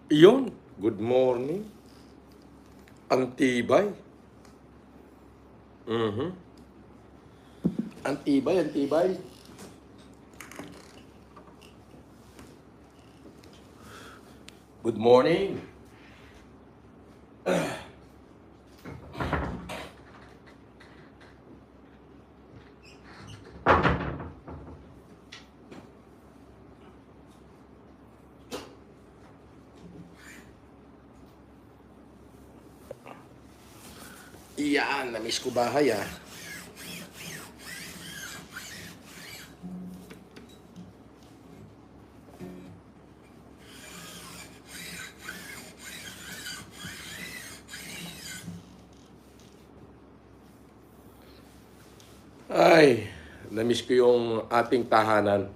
Iyon, good morning. Antibay. Antibay, antibay. Good morning. Iyan, na-miss ko bahay ah. Ay, na-miss ko yung ating tahanan.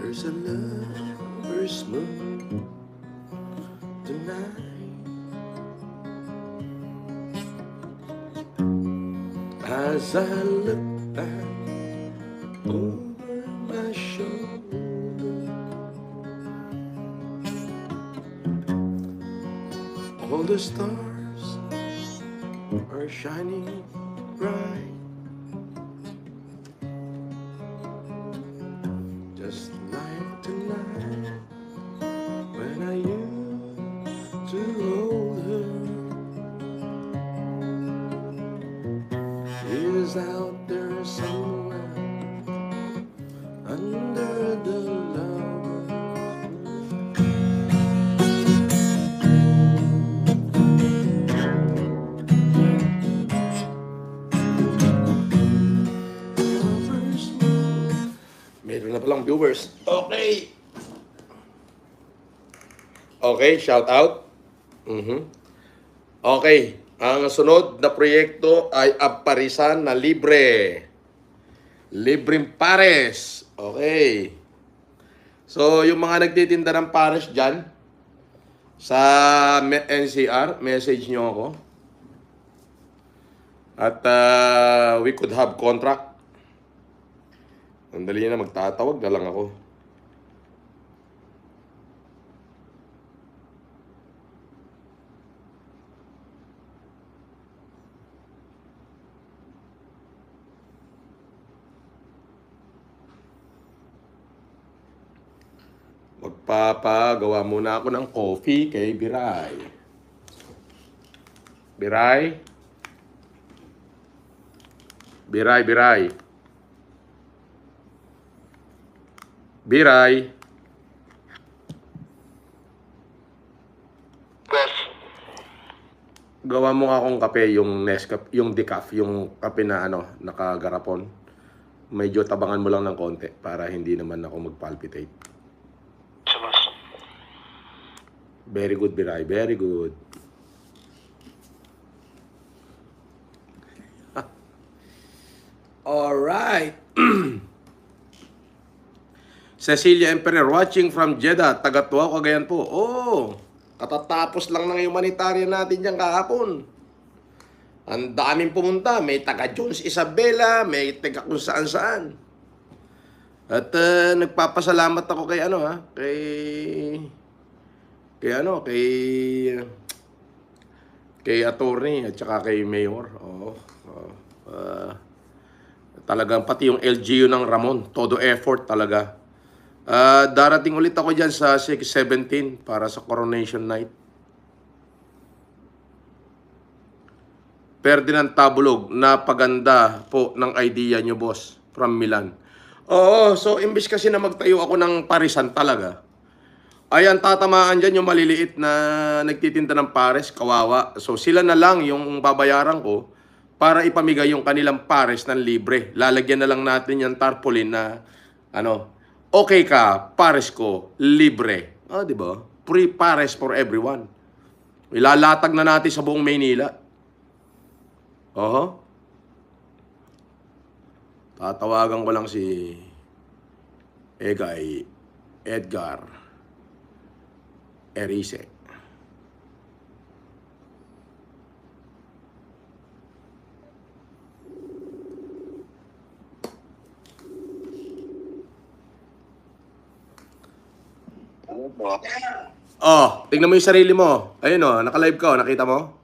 There's a lover's moon tonight as I look back over my shoulder. All the stars are shining bright, just like tonight when I used to hold her. She is out there somewhere under the lovers. Meron na palang viewers. Okay. Okay, shout out. Okay, ang sunod na proyekto ay aparisan na libre. Libreng pares. Okay. So, yung mga nagtitinda ng pares dyan, sa NCR, message nyo ako. At we could have contract. Andali na, magtatawag na lang ako. Magpapagawa muna ako ng coffee kay Biray. Biray? Biray, Biray. Biray. Boss, Gawa mo nga akong kape, yung Nescafe, yung decaf, yung kape na nakagarapon. Medyo tabangan mo lang ng konti para hindi naman ako mag-palpitate. sa boss. Very good, Biray. Very good. Alright. Cecilia Emperor watching from Jeddah, Tagatuwa, Cagayan po. Oh, katatapos lang ng humanitarian natin dyan kahapon. Ang daming pumunta. May taga Jones Isabela, may taga kung saan-saan. At nagpapasalamat ako kay kay attorney at saka kay mayor. Talagang pati yung LGU ng Ramon, todo effort talaga. Darating ulit ako dyan sa 6/17 para sa coronation night. Ferdinand Tabulog, napaganda po ng idea nyo, boss, from Milan. Oo, so imbis kasi na magtayo ako ng parisan talaga, ayan, tatamaan dyan yung maliliit na nagtitinda ng pares, kawawa. So sila na lang yung babayaran ko para ipamigay yung kanilang pares ng libre. Lalagyan na lang natin yung tarpaulin na Ano? Okay ka, pares ko, libre. Ah, di ba? Free pares for everyone. Ilalatag na natin sa buong Maynila. Oho. Tatawagan ko lang si Edgar Erice. Oh, tingnan mo yung sarili mo. Ayun oh, naka-live ka, nakita mo?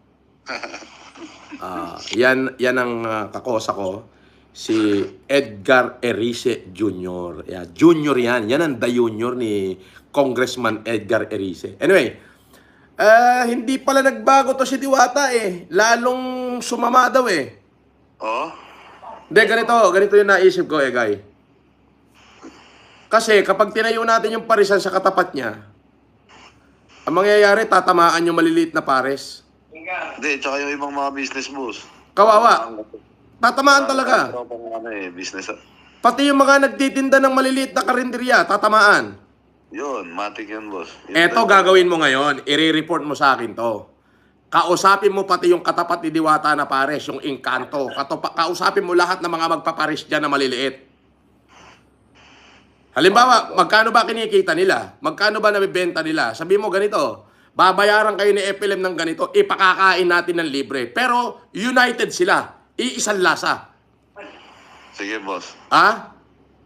Yan ang kakosa ko, si Edgar Erice Jr. Yeah, junior yan. Yan ang the junior ni Congressman Edgar Erice. Anyway, hindi pala nagbago to si Diwata eh. Lalong sumama daw eh. Oh? Hindi, ganito yung naisip ko guy. Kasi kapag tinayo natin yung parisan sa katapat niya, ang mangyayari, tatamaan yung maliliit na pares. Hindi, tsaka yung ibang mga business boss. Kawawa. Tatamaan talaga. Business. Pati yung mga nagtitinda ng maliliit na karinderya, tatamaan. Yun, matik yun boss. Eto gagawin mo ngayon, i-report mo sa akin to. Kausapin mo pati yung katapat ni Diwata na pares, yung Encanto. Kausapin mo lahat ng mga magpapares dyan na maliliit. Halimbawa, magkano ba kinikita nila? Magkano ba nabibenta nila? Sabi mo ganito, babayaran kayo ni FLM ng ganito, ipakakain natin ng libre. Pero united sila, iisang lasa. Sige boss. Ha?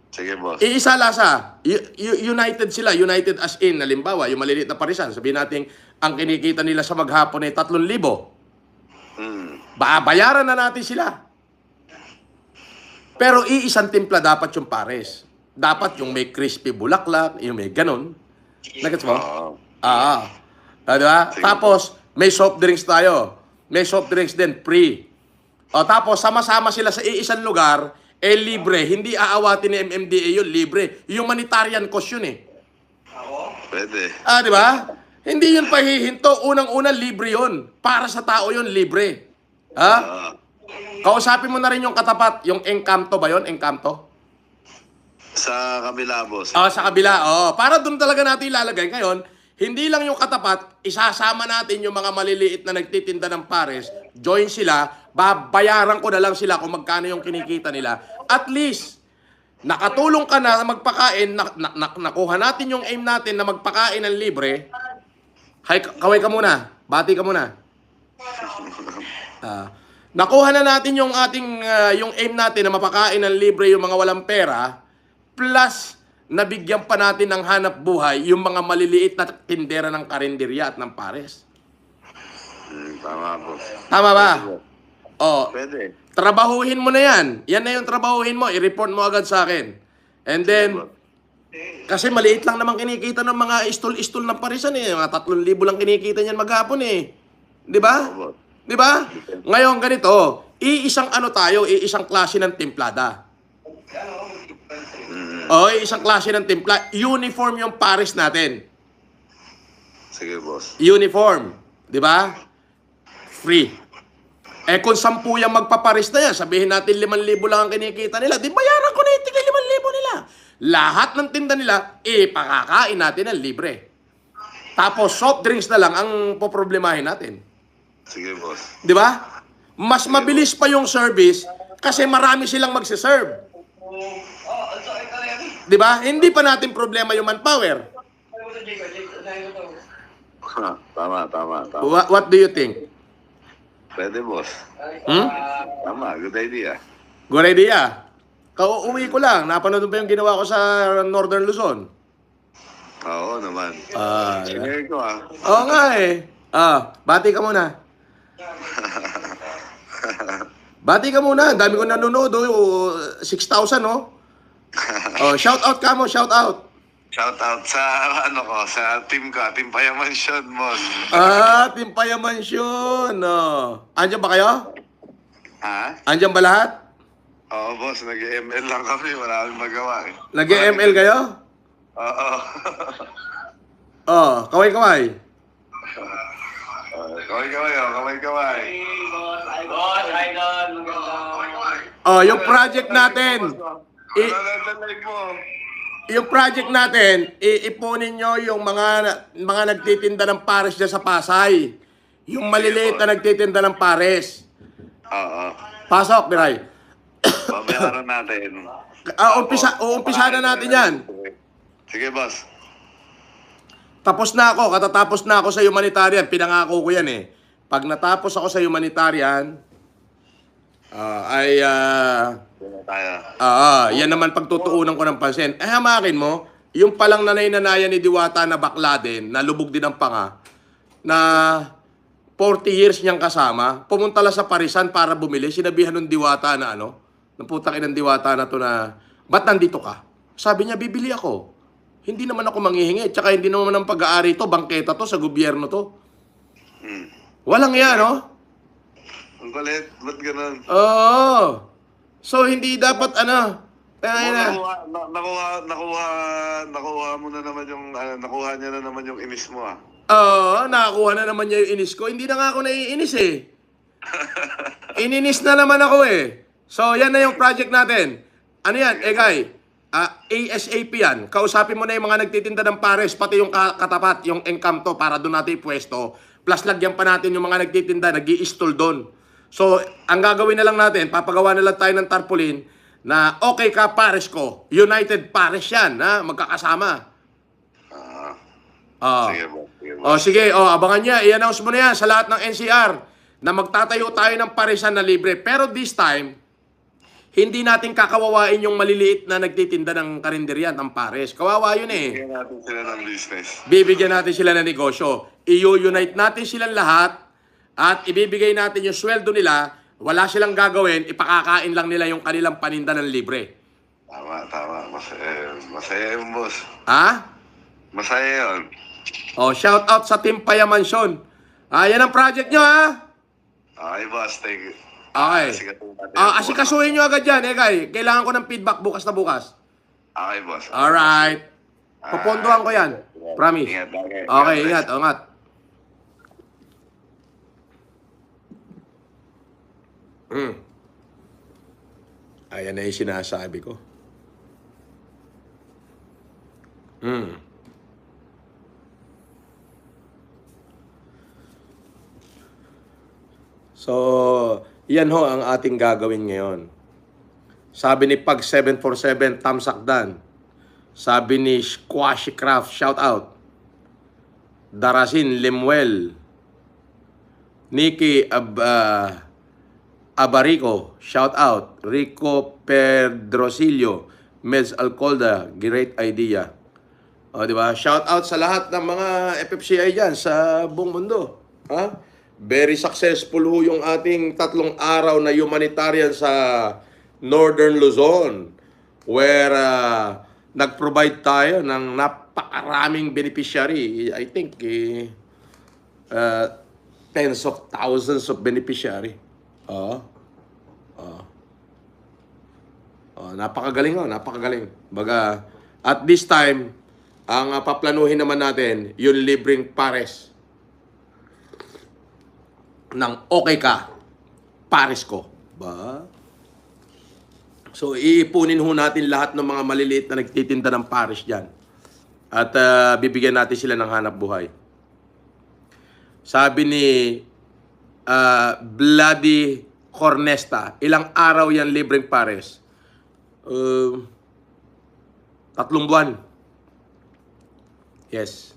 Sige boss. Iisa lasa. United sila, united as in, halimbawa, yung maliliit na parisan, sabihin natin, ang kinikita nila sa maghapon ay 3,000. Babayaran na natin sila. Pero iisang timpla dapat yung pares. Dapat yung may crispy bulaklak, yung may ganon. Nagets mo? Diba? Tapos, may soft drinks tayo. May soft drinks din, free. O tapos, sama-sama sila sa iisang lugar, libre. Hindi aawatin ni MMDA yun, libre. Humanitarian cost yun eh. Pwede. Diba? Hindi yun pahihinto. Unang-unang libre yun. Para sa tao yun, libre. Kausapin mo na rin yung katapat. Yung Encanto ba yun? Encanto? Sa kabila boss. Sa kabila. Para doon talaga natin ilalagay. Ngayon, hindi lang yung katapat, isasama natin yung mga maliliit na nagtitinda ng pares, join sila, babayaran ko na lang sila kung magkano yung kinikita nila. At least, nakatulong ka na magpakain, nakuha natin yung aim natin na magpakain ng libre. Kaway ka muna, bati ka muna. Nakuha na natin yung ating, yung aim natin na mapakain ng libre yung mga walang pera, plus, nabigyan pa natin ng hanap buhay yung mga maliliit na tindera ng karinderya at ng pares. Tama boss. Tama ba? Pwede. Trabahuhin mo na yan. Yan na yung trabahuhin mo. I-report mo agad sa akin. And then, kasi maliit lang naman kinikita ng mga istol-istol ng parisan eh. Mga 3,000 lang kinikita niyan maghapon eh. Di ba? Di ba? Ngayon ganito, iisang iisang klase ng templada. Isang klase ng timpla. Uniform yung pares natin. Sige boss. Uniform. Di ba? Free. Kung 10 yung magpapares na yan, sabihin natin 5,000 lang ang kinikita nila, di bayaran ko na yung 5,000 nila. Lahat ng tinda nila, ipakakain natin ng libre. Tapos soft drinks na lang ang poproblemahin natin. Sige boss. Di ba? Mas mabilis pa yung service kasi marami silang magsiserve. Di ba? Hindi pa natin problema yung manpower. Tama. What do you think? Pwede boss. Tama, good idea. Good idea. Kauuwi ko lang. Napanood mo ba yung ginawa ko sa Northern Luzon? Oo naman. Share ko Oo nga eh. Bati ka muna. Bati ka muna. Dami ko nanonood. 6,000 no? Shout out ka mo, shout out. Shout out sa sa team ko, Team Payamansyon, boss. Team Payamansyon. Andiyan ba kayo? Ha? Andiyan ba lahat? Oo, boss. Nag-ML lang kami. Wala kaming magawa eh. Nag-ML kayo? Oo. Kaway-kaway. Kaway-kaway. Boss, idol, maganda. Yung project natin. Live mo. yung project natin, iipunin nyo yung mga nagtitinda ng pares dyan sa Pasay. Yung maliliit na nagtitinda ng pares. Oo. Pasok, Biray. Babayaran natin. Uumpisa na natin yan. Sige, boss. Tapos na ako, katatapos na ako sa humanitarian. Pinangako ko yan eh. Pag natapos ako sa humanitarian, Tayo. yan naman pagtutuunan ko ng pansin. Hamakin mo, yung palang nanay-nanayan ni Diwata na bakla din, na lubog din ang panga, na 40 years niyang kasama, pumunta lang sa Parisan para bumili, sinabihan ng Diwata na ng putang inang Diwata na to na, ba't nandito ka? Sabi niya, bibili ako. Hindi naman ako manghihingi, tsaka hindi naman ang pag-aari to, bangketa to, sa gobyerno to. Walang yan, no? Ang kulit, ba't ganun? Oo. So, hindi dapat, Nakuha mo na naman yung, nakuha niya na naman yung inis mo, ah. Oo, nakakuha na naman niya yung inis ko. Hindi na nga ako naiinis eh. Ininis na naman ako eh. So, yan na yung project natin. Ano yan, Egay? ASAP yan. Kausapin mo na yung mga nagtitinda ng pares, pati yung katapat, yung Encanto, para doon natin ipwesto. Plus, lagyan pa natin yung mga nagtitinda, nag-i-install doon. So, ang gagawin na lang natin, papagawa na lang tayo ng tarpaulin na okay ka, pares ko. United Pares yan, ha? Magkakasama. Sige, boss. Sige, boss. Sige, abangan niya. I-announce mo na yan sa lahat ng NCR na magtatayo tayo ng paresan na libre. Pero this time, hindi natin kakawawain yung maliliit na nagtitinda ng karinderya ng pares. Kawawa yun eh. Bigyan natin sila ng business. Bibigyan natin sila ng negosyo. I-unite natin silang lahat at ibibigay natin yung sweldo nila. Wala silang gagawin, ipakakain lang nila yung kanilang paninda ng libre. Tama. Masaya yun, boss. Ha? Masaya yun. Shout out sa Team Paya Mansion. Yan ang project nyo, ha? Okay, boss. Thank you. Okay. Asikasuhin natin. Asikasuhin nyo agad yan, Kay. Kailangan ko ng feedback bukas na bukas. Okay, boss. Alright. Pupondohan ko yan. Promise. Ingat lagi. Okay, ingat. Ingat. Ayan na yung sinasabi ko. So, yan ho ang ating gagawin ngayon. Sabi ni Pag 747, Tamsakdan. Sabi ni Squashy Craft, shout out. Darasin Lemuel. Nikki Abarico, shout out. Rico Pedrosilio, Meds Alcolda, great idea. Di ba? Shout out sa lahat ng mga FFCI dyan sa buong mundo. Very successful ho yung ating 3 araw na humanitarian sa Northern Luzon, where nag-provide tayo ng napakaraming beneficiary. I think tens of thousands of beneficiary. Napakagaling napakagaling. Baga, at this time, ang paplanuhin naman natin, yung libreng pares ng okay ka, pares ko. Ba? So, iipunin ho natin lahat ng mga maliliit na nagtitinda ng pares dyan. At bibigyan natin sila ng hanap buhay. Sabi ni Bloody Cornesta, ilang araw yan libreng pares? 3 buwan. Yes.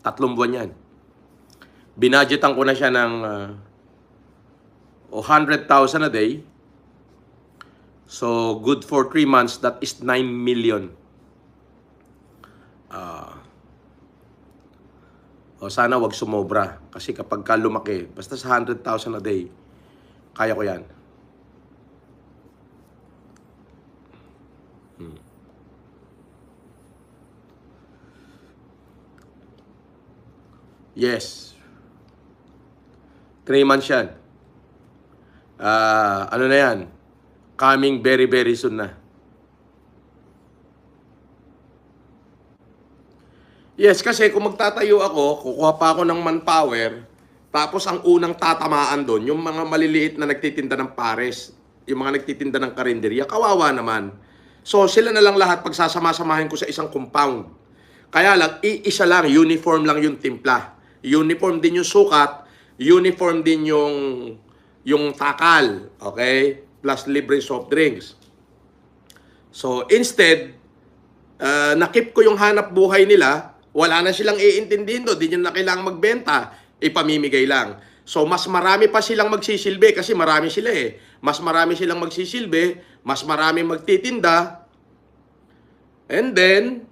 3 buwan yan. Binadgetan ko na siya ng 100,000 a day. So, good for 3 months, that is 9 million. Sana wag sumobra. Kasi kapag ka lumaki, basta sa 100,000 a day, kaya ko yan. Yes. 3 months yan. Ano na yan? Coming very, very soon na. Yes, kasi kung magtatayo ako, kukuha pa ako ng manpower, tapos ang unang tatamaan doon, yung mga maliliit na nagtitinda ng pares, yung mga nagtitinda ng karinderya, kawawa naman. So, sila na lang lahat pagsasama-samahin ko sa isang compound. Kaya lang, iisa lang, uniform lang yung timpla. Uniform din yung sukat, uniform din yung takal, okay? Plus libre soft drinks. So, instead, nakip ko yung hanap buhay nila, wala na silang iintindihin doon, di nyo na kailangang magbenta, ipamimigay lang. So, mas marami pa silang magsisilbi kasi marami sila eh. Mas marami silang magsisilbi, mas marami magtitinda, and then,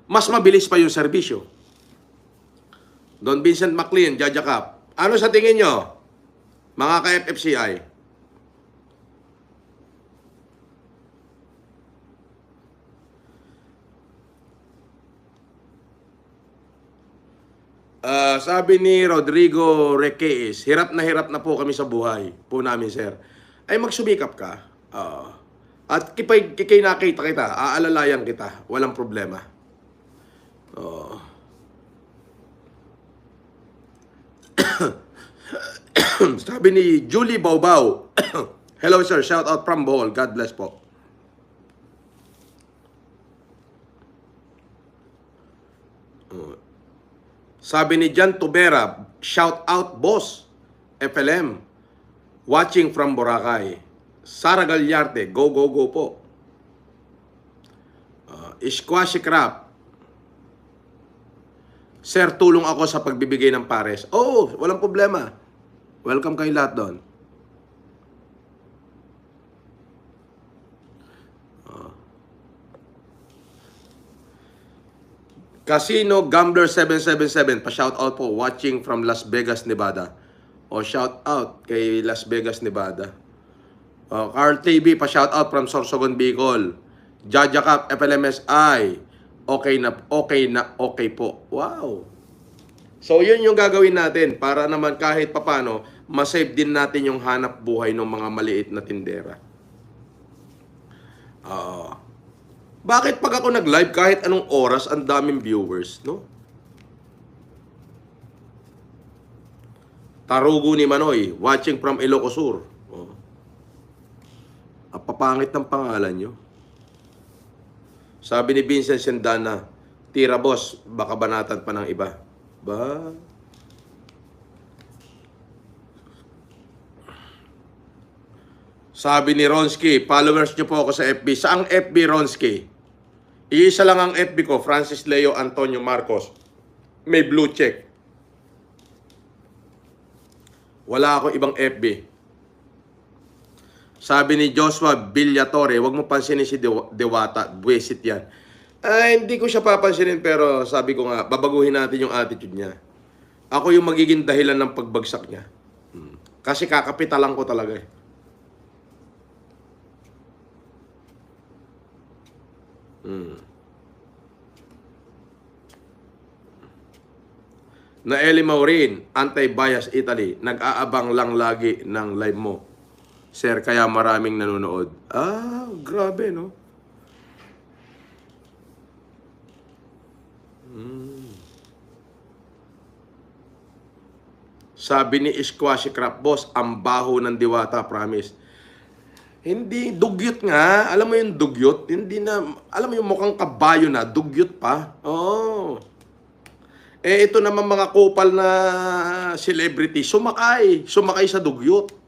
mas mabilis pa yung serbisyo. Don Vincent McLean, Jajakap. Ano sa tingin nyo, mga ka-FFCI? Sabi ni Rodrigo Requez, hirap na po kami sa buhay po namin, sir. Ay magsumikap ka. At kikay nakita kita, aalalayan kita. Walang problema. Sabi ni Julie Baubao, hello sir, shout out from Bohol. God bless po. Sabi ni Jan Tubera, shout out boss, FLM, watching from Boracay. Sara Galyarte, go po. Squashy Crap, sir, tulong ako sa pagbibigay ng pares. Oh, walang problema. Welcome kayo lahat doon. Casino Gambler 777, pa-shout out po, watching from Las Vegas, Nevada. O shout out kay Las Vegas, Nevada. Carl TV, pa-shout out from Sorsogon, Bicol. Jajakap, FLMSI. Okay po. Wow. So yun yung gagawin natin para naman kahit papano, masave din natin yung hanap buhay ng mga maliit na tindera. Bakit pag ako nag-live kahit anong oras, ang daming viewers, no? Tarugo ni Manoy, watching from Ilocos Sur. Ang papangit ng pangalan nyo. Sabi ni Vincent Sendana, tira boss, baka banatan pa ng iba. Ba? Sabi ni Ronsky, followers nyo po ako sa FB. Saang FB, Ronsky? Iisa lang ang FB ko, Francis Leo Antonio Marcos. May blue check. Wala ako ibang FB. Sabi ni Joshua Villatore, wag mo pansinin si Dewata, buwisit yan. Hindi ko siya papansinin pero sabi ko nga, babaguhin natin yung attitude niya. Ako yung magiging dahilan ng pagbagsak niya. Kasi kakapitalan ko talaga eh. Na Eli Maurin, Anti-Bias Italy, nag-aabang lang lagi ng live mo. Sir, kaya maraming nanonood. Grabe, no? Sabi ni Squashy Crap, boss, ang baho ng Diwata, promise. Hindi, dugyot nga. Alam mo yung dugyot? Hindi na, alam mo yung mukhang kabayo na, dugyot pa. Ito naman mga kupal na celebrity, sumakay sa dugyot.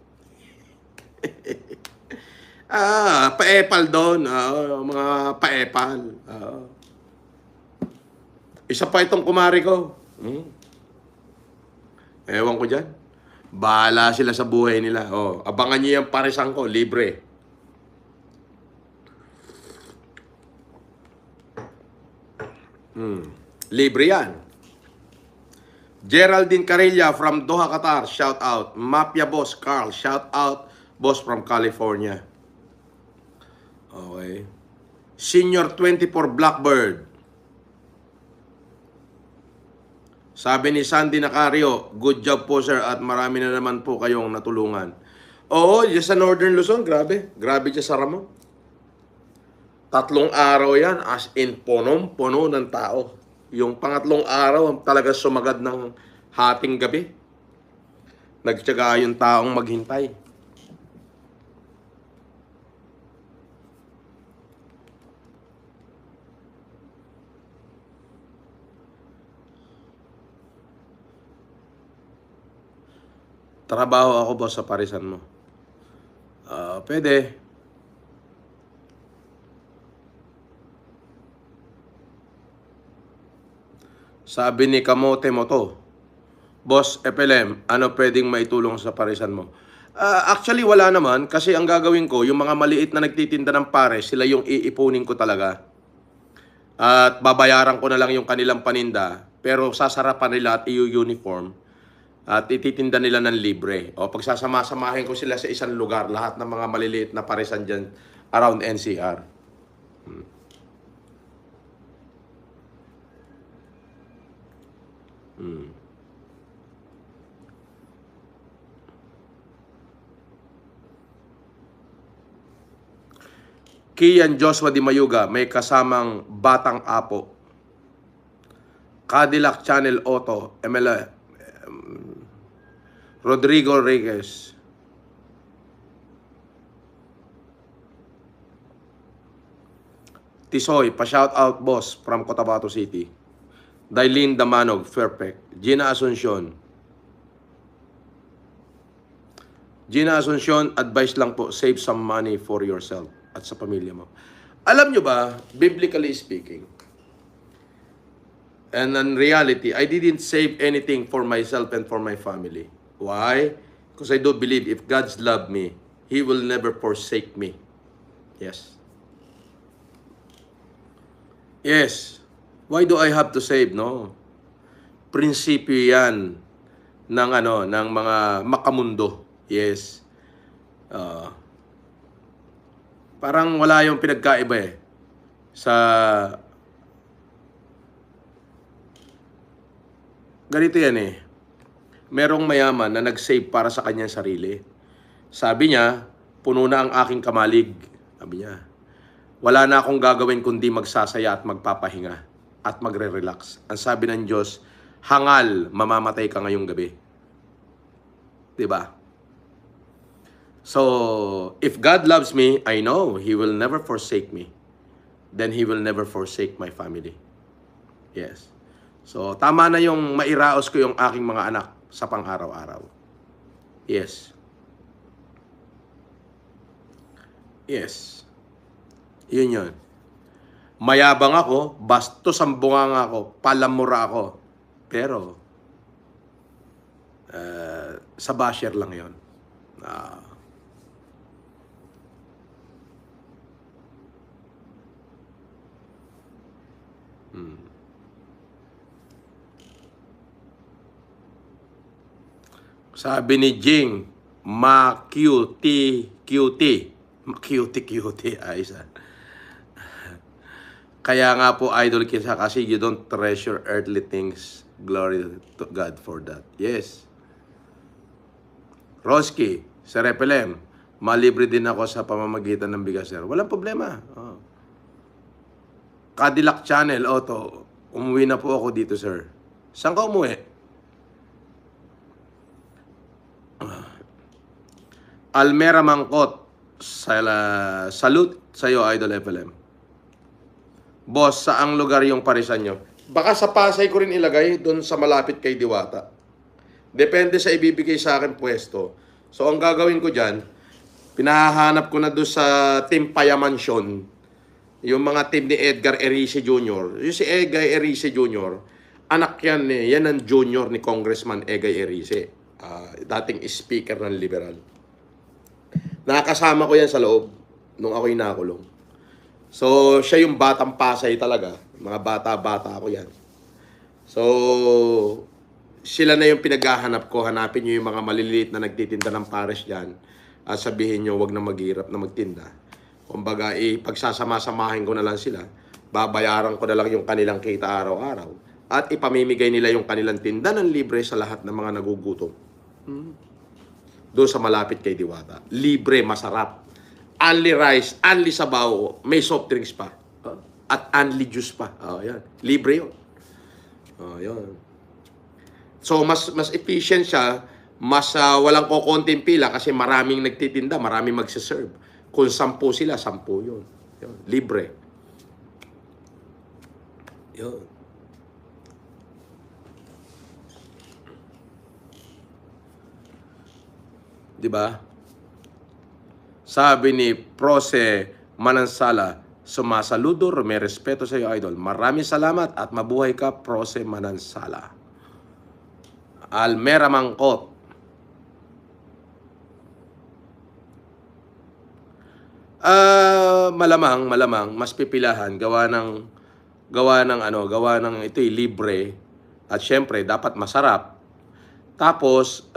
Paepal doon, mga paepal. Isa pa itong kumari ko. Ewan ko dyan. Bahala sila sa buhay nila. Abangan niyo yung paresang ko, libre. Libre yan. Geraldine Carilla from Doha, Qatar, shout out. Mafia Boss Carl, shout out. Boss from California. Okay. Senior 24 Blackbird. Sabi ni Sandy Nacario, good job po sir at marami na naman po kayong natulungan. Oo, dyan sa Northern Luzon, grabe. Grabe dyan sa Ramon. 3 araw yan, as in punong-puno ng tao. Yung pangatlong araw, talaga sumagad ng hating gabi. Nagtiyaga yung taong maghintay. Nagtatrabaho ako, boss, sa parisan mo. Pwede. Sabi ni Kamote Moto, Boss FLM, ano pwedeng maitulong sa parisan mo? Actually, wala naman. Kasi ang gagawin ko, yung mga maliit na nagtitinda ng pares, sila yung iipunin ko talaga. At babayaran ko na lang yung kanilang paninda. Pero sasarapan nila at i-uniform. At ititinda nila ng libre. O pagsasama-samahin ko sila sa isang lugar, lahat ng mga maliliit na parisan dyan around NCR. Kian Joshua Di Mayuga, may kasamang Batang Apo. Cadillac Channel Auto, Rodrigo Reyes. Tisoy, pa-shout out boss from Cotabato City. Dailin Damanog, Fairpeck. Gina Asuncion. Gina Asuncion, advice lang po, save some money for yourself at sa pamilya mo. Alam nyo ba, biblically speaking, and in reality, I didn't save anything for myself and for my family. Why? Because I do believe if God's love me, He will never forsake me. Yes. Yes. Why do I have to save? No. Prinsipyo yan ng ng mga makamundo. Yes. Parang wala yung pinagkaiba eh. Sa ganito yan eh. Merong mayaman na nag-save para sa kanyang sarili. Sabi niya, puno na ang aking kamalig. Sabi niya, wala na akong gagawin kundi magsasaya at magpapahinga at magre-relax. Ang sabi ng Diyos, hangal, mamamatay ka ngayong gabi. Diba? So, if God loves me, I know He will never forsake me. Then He will never forsake my family. Yes. So, tama na yung mairaos ko yung aking mga anak sa pang-araw-araw. Yes. Yes. Yun yun. Mayabang ako, bastos ang bunganga ako, palamura ako. Pero, sa basher lang yun. Sabi ni Jing, ma-cutie. Ma-cutie. Ayos ah. Kaya nga po, idol kita kasi you don't treasure earthly things. Glory to God for that. Yes. Roski, Sir FLM, malibre din ako sa pamamagitan ng bigas, sir. Walang problema. Oh. Cadillac Channel Auto, umuwi na po ako dito, sir. Saan ka umuwi? Almera Mangkot, salute sa'yo, Idol FLM. Boss, saang lugar yung parisan nyo? Baka sa Pasay ko rin ilagay, doon sa malapit kay Diwata. Depende sa ibibigay sa akin pwesto. So, ang gagawin ko dyan, pinahanap ko na doon sa Team Payamansyon, yung mga team ni Edgar Erice Jr. Yung si Egay Erice Jr., anak yan yan ang junior ni Congressman Egay Erice. Dating speaker ng Liberal. Nakasama ko yan sa loob nung ako'y nakulong. So, siya yung batang Pasay talaga. Mga bata-bata ako yan. So, sila na yung pinaghahanap ko. Hanapin nyo yung mga maliliit na nagtitinda ng pares dyan. At sabihin nyo, wag na maghirap na magtinda. Kumbaga, pagsasama-samahin ko na lang sila. Babayaran ko na lang yung kanilang kita araw-araw. At ipamimigay nila yung kanilang tinda ng libre sa lahat ng mga nagugutom. Doon sa malapit kay Diwata. Libre, masarap. Only rice, only sabaw, may soft drinks pa. At only juice pa. Yan. Libre yun. Yan. So, mas efficient siya, mas walang kokonting pila kasi maraming nagtitinda, maraming magsiserve. Kung 10 sila, 10 yun. Yun. Libre. Yun. Di ba? Sabi ni Prose Manansala, sumasaludo, may respeto sa iyo, idol. Maraming salamat at mabuhay ka, Prose Manansala. Almera Mangkot. Malamang mas pipilahan gawa ng ito'y libre at syempre dapat masarap. Tapos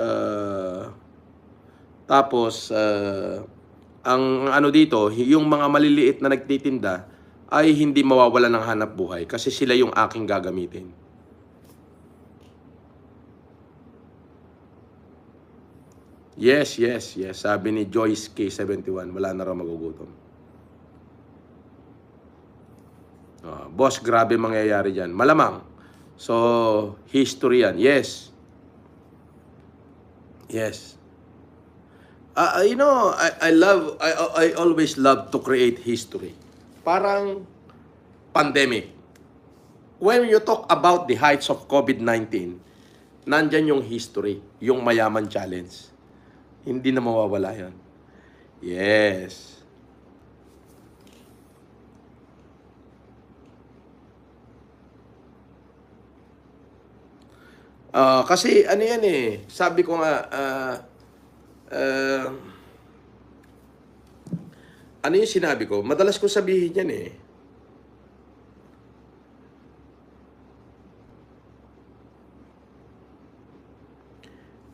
ang ano dito, yung mga maliliit na nagtitinda ay hindi mawawalan ng hanap buhay kasi sila yung aking gagamitin. Yes. Sabi ni Joyce K71, wala na raw magugutom. Boss, grabe mangyayari dyan. Malamang. So, history yan. Yes. I always love to create history. Parang pandemic. When you talk about the heights of COVID-19, nandyan yung history, yung mayaman challenge. Hindi na mawawala yan. Yes. Kasi ano yan eh, sabi ko nga, ano yung sinabi ko? Madalas ko sabihin yan eh.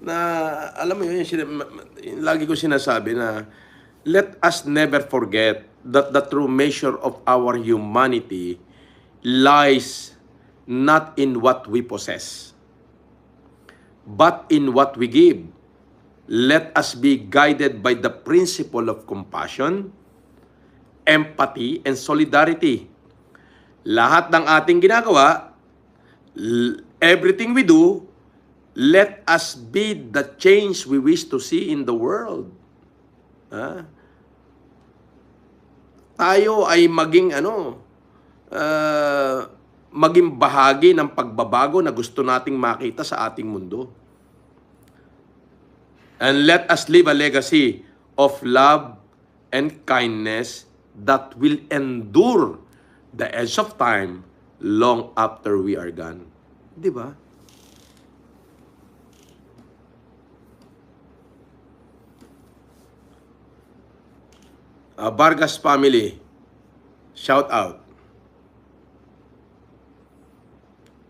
Na alam mo yun, lagi ko sinasabi na let us never forget that the true measure of our humanity lies not in what we possess, but in what we give. Let us be guided by the principle of compassion, empathy, and solidarity. Lahat ng ating ginagawa, everything we do, let us be the change we wish to see in the world. Tayo ay maging maging bahagi ng pagbabago na gusto nating makita sa ating mundo. And let us leave a legacy of love and kindness that will endure the edge of time long after we are gone. Di ba? Vargas family, shout out.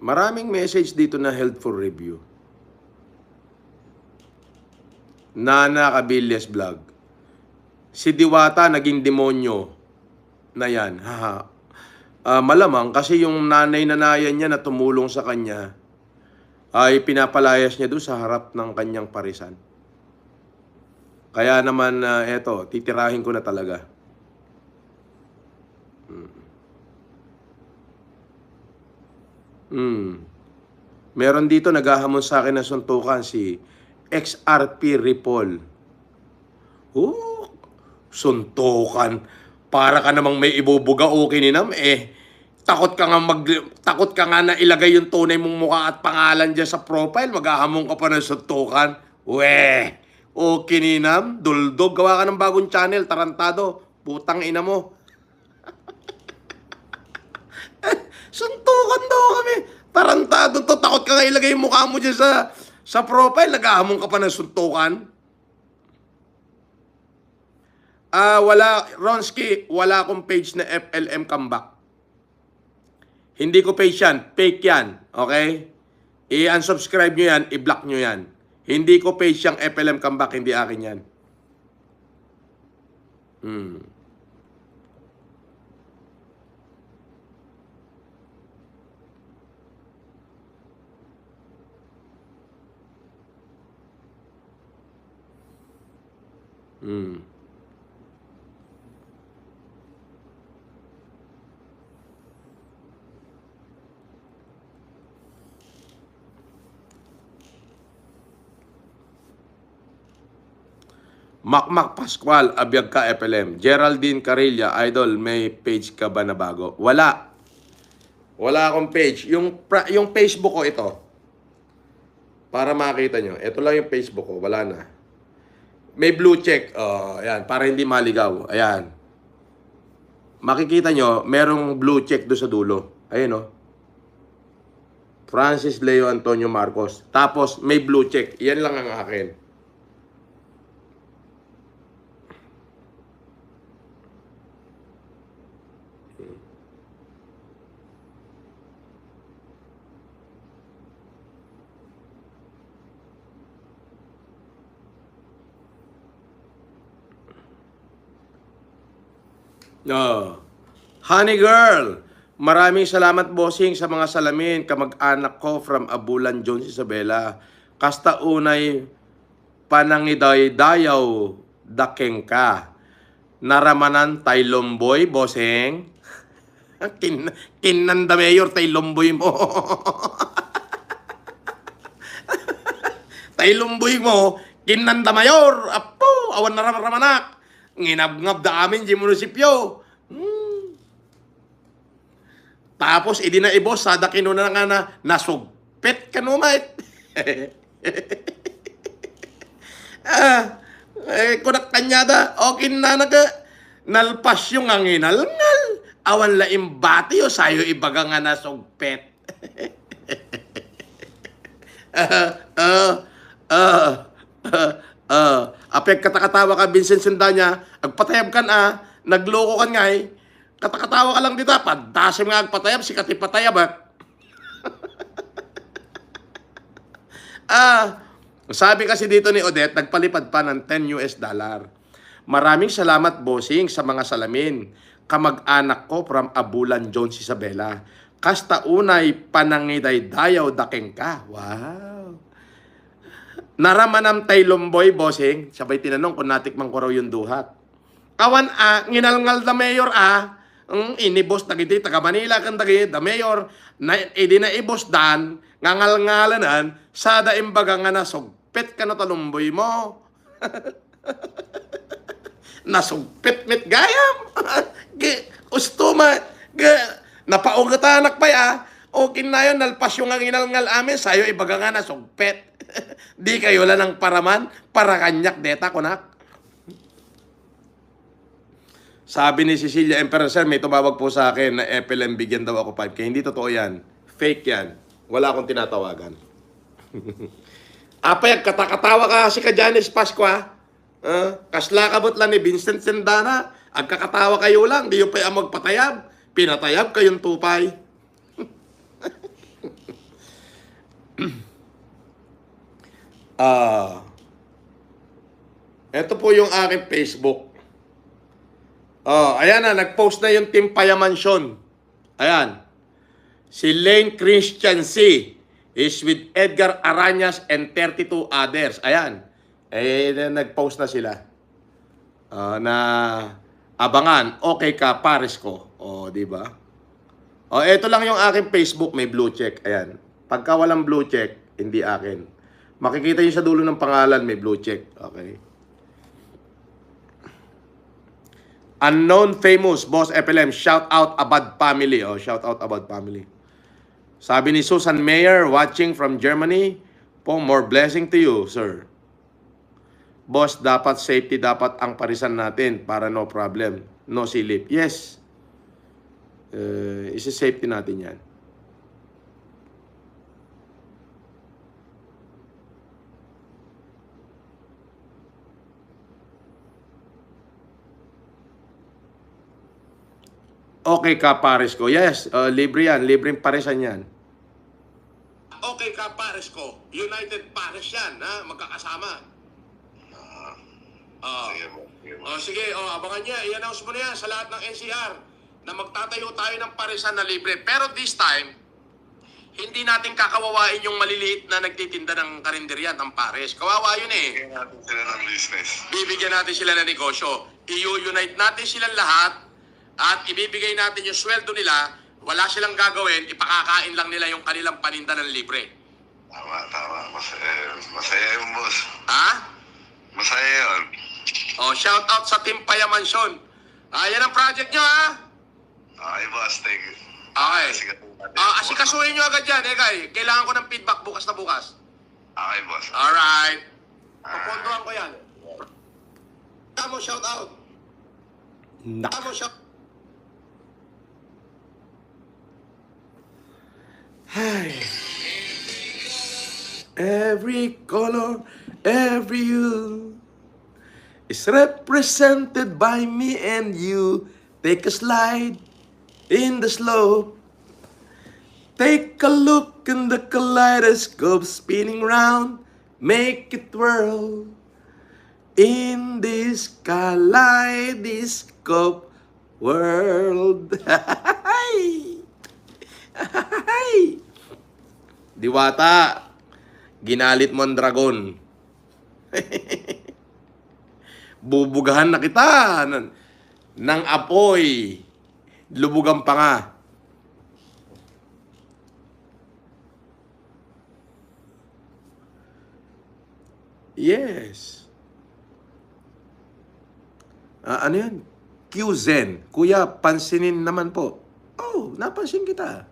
Maraming message dito na helpful review. Nana Cabillas Vlog. Si Diwata naging demonyo na yan. Malamang kasi yung nanay-nanayan niya na tumulong sa kanya ay pinapalayas niya doon sa harap ng kanyang parisan. Kaya naman, eto, titirahin ko na talaga. Meron dito naghahamon sa akin na suntukan si XRP Ripple. Suntukan. Para ka namang may ibubuga o kininam takot ka nga na ilagay yung tunay mong mukha at pangalan dyan sa profile, maghahamon ka pa ng suntukan. O kininam, duldog, gawa ka ng bagong channel, tarantado, putang ina mo. Suntukan daw kami. Tarantado to, takot ka nga ilagay yung mukha mo dyan sa profile, naghahamon ka pa ng suntukan. Wala, Ronski, wala akong page na FLM comeback. Hindi ko page yan, fake yan, okay? I-unsubscribe nyo yan, i-block nyo yan. Hindi ko page yung FLM comeback, hindi akin yan. Makmak Pascual, abiyag ka FLM. Geraldine Carilla, idol, may page ka ba na bago? Wala. Wala akong page. Yung Facebook ko ito. Para makita nyo. Ito lang yung Facebook ko. Wala na. May blue check. Oh, ayan, para hindi maligaw. Ayan. Makikita nyo, merong blue check doon sa dulo. Ayun, oh. Francis Leo Antonio Marcos. Tapos, may blue check. Yan lang ang akin. No. Honey girl, maraming salamat bossing sa mga salamin kamag-anak ko from Abulan Jones Isabela. Kasta unay panangiday dayaw dakeng ka. Naramanan tay lomboy bossing. Kinanda mayor tay lomboy mo. tay lomboy mo, kinanda mayor. Apo, awan na ramanak. Nginabngab da amin di munisipyo. Tapos, idi na ibos, sada kinuna nga na, nasugpit ka numait. Kunak kanyada, okay na nalpas yung anginalngal. Awan la imbati o sayo ibaga nga nasugpit. Apek katakatawa ka, Vincent Sendanya, agpatayab kan nagloko kan nga katakatawa ka lang dito, padasim nga agpatayab, sikat ipatayab sabi kasi dito ni Odette, nagpalipad pa ng $10. Maraming salamat bossing sa mga salamin. Kamag-anak ko from Abulan Jones Isabela. Kasta unay panangiday dayaw dakeng ka. Wow. Naramanam tay lomboy bossing. Sabay tinanong kung natikman ko raw yung duhat. Kawan nginalngal da mayor inibos tagiti taga Manila kan tagi da mayor na idi na ibos dan ngangal-ngalanan sada imbaga nga nasugpit ka na talumboy mo. Nasugpit mit gayam. Ustuma napaugatanak pa okay na yun, nalpas yung nginalngal amin sayo ibaga nga nasugpit. Di kayo lang ng paraman para kanyak deta kunak. Sabi ni Cecilia Emperor, sir, may tumawag po sa akin na FLM bigyan daw ako 5K. Hindi totoo yan. Fake yan. Wala akong tinatawagan. Apay, katakatawa ka si ka Janice Pasqua. Kasla kabot lang ni Vincent Sendana. Agkakatawa kayo lang. Di yung pa magpatayab. Pinatayab kayong tupay. Ito po yung aking Facebook. Ayan na, nag-post na yung Team Payamansyon. Ayan. Si Lane Christian C. is with Edgar Arañas and 32 others. Ayan. Nag-post na sila. Na abangan, okay ka, pares ko. Di ba? Ito lang yung aking Facebook, may blue check. Ayan. Pagka walang blue check, hindi akin. Makikita nyo sa dulo ng pangalan, may blue check. Okay. Unknown famous, Boss FLM, shout out Abad family. Shout out Abad family. Sabi ni Susan Mayer, watching from Germany, po, more blessing to you, sir. Boss, dapat safety, dapat ang parisan natin para no problem, no silip. Yes. Isi-safety natin yan. Okay ka, pares ko. Yes, libre yan. Libreng paresan yan. Okay ka, pares ko. United Pares yan, ha? Magkakasama. Sige, abangan niya. I-announce mo na yan sa lahat ng NCR na magtatayo tayo ng paresan na libre. Pero this time, hindi natin kakawawain yung maliliit na nagtitinda ng karinderya ng pares. Kawawa yun eh. Bigyan natin sila ng business. Bibigyan natin sila ng negosyo. I-unite natin silang lahat. At ibibigay natin yung sweldo nila, wala silang gagawin, ipakakain lang nila yung kanilang paninda ng libre. Tama. Masaya yung boss. Ha? Masaya yun. Shout out sa Team Payamansyon. Yan ang project nyo, ha? Okay, boss. Thank you. Okay. Asikasuhin nyo agad yan, Kay. Kailangan ko ng feedback bukas na bukas. Okay, boss. Alright. Papondohan ko yan. Amo shout out. Nak. Amo shout. Ay. Every color, every hue is represented by me and you. Take a slide in the slope. Take a look in the kaleidoscope spinning round. Make it whirl in this kaleidoscope world. Diwata, ginalit mo ang dragon. Bubugahan na kita ng apoy. Lubugan pa nga. Yes. Ano yan? QZen. Kuya, pansinin naman po. Oh, napansin kita.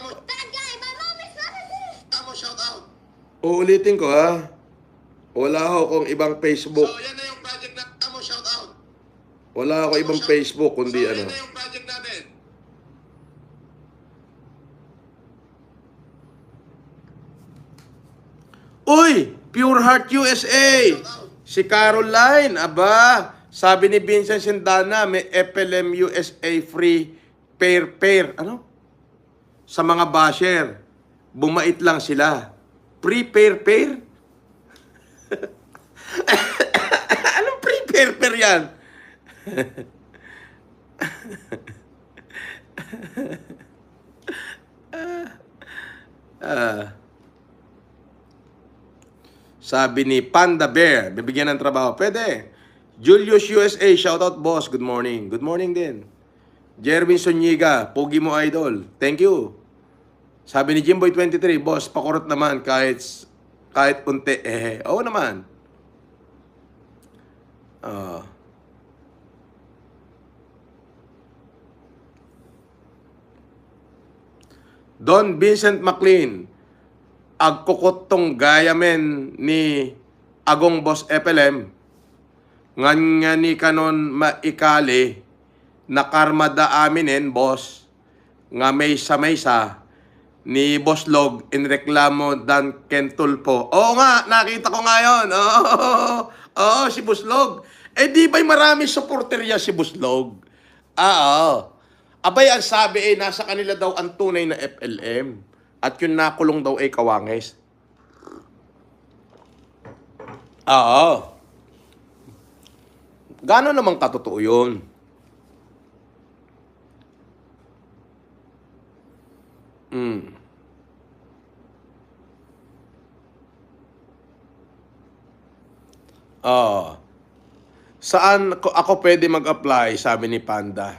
Oh. That guy, my mom is not here. Amo shout out. Uulitin ko ha. Wala ako kung ibang Facebook. So, yan na yung project na Amo shout out. Wala ako ibang Facebook kundi So, ano. yan na yung project natin. Uy! Pure Heart USA! Si Caroline, aba, sabi ni Vincent Sindana, may FLM USA free pair. Ano? Sa mga basher, bumait lang sila. Free pair? Anong free pair yan? Sabi ni Panda Bear, bibigyan ng trabaho. Pwede. Julius USA, shoutout boss. Good morning. Good morning din. Jervin Sonyiga, pogi mo idol. Thank you. Sabi ni Jimboy 23, boss, pakurot naman kahit unti. Oo naman. Don Vincent McLean, agkukot tong gayamen ni Agong Boss FLM. Nga ni kanon maikali na karmada aminin, boss. Nga may sa ni Boss Log in reklamo dan Kentulpo. Oo nga, nakita ko nga yun. Oo, si Boss Log. Di ba'y marami supporter niya si Boss Log? Oo. Abay, ang sabi nasa kanila daw ang tunay na FLM. At yung nakulong daw ay Kawanges. Oo. Gano'n namang katotoo yun? Saan ako pwede mag-apply, sabi ni Panda?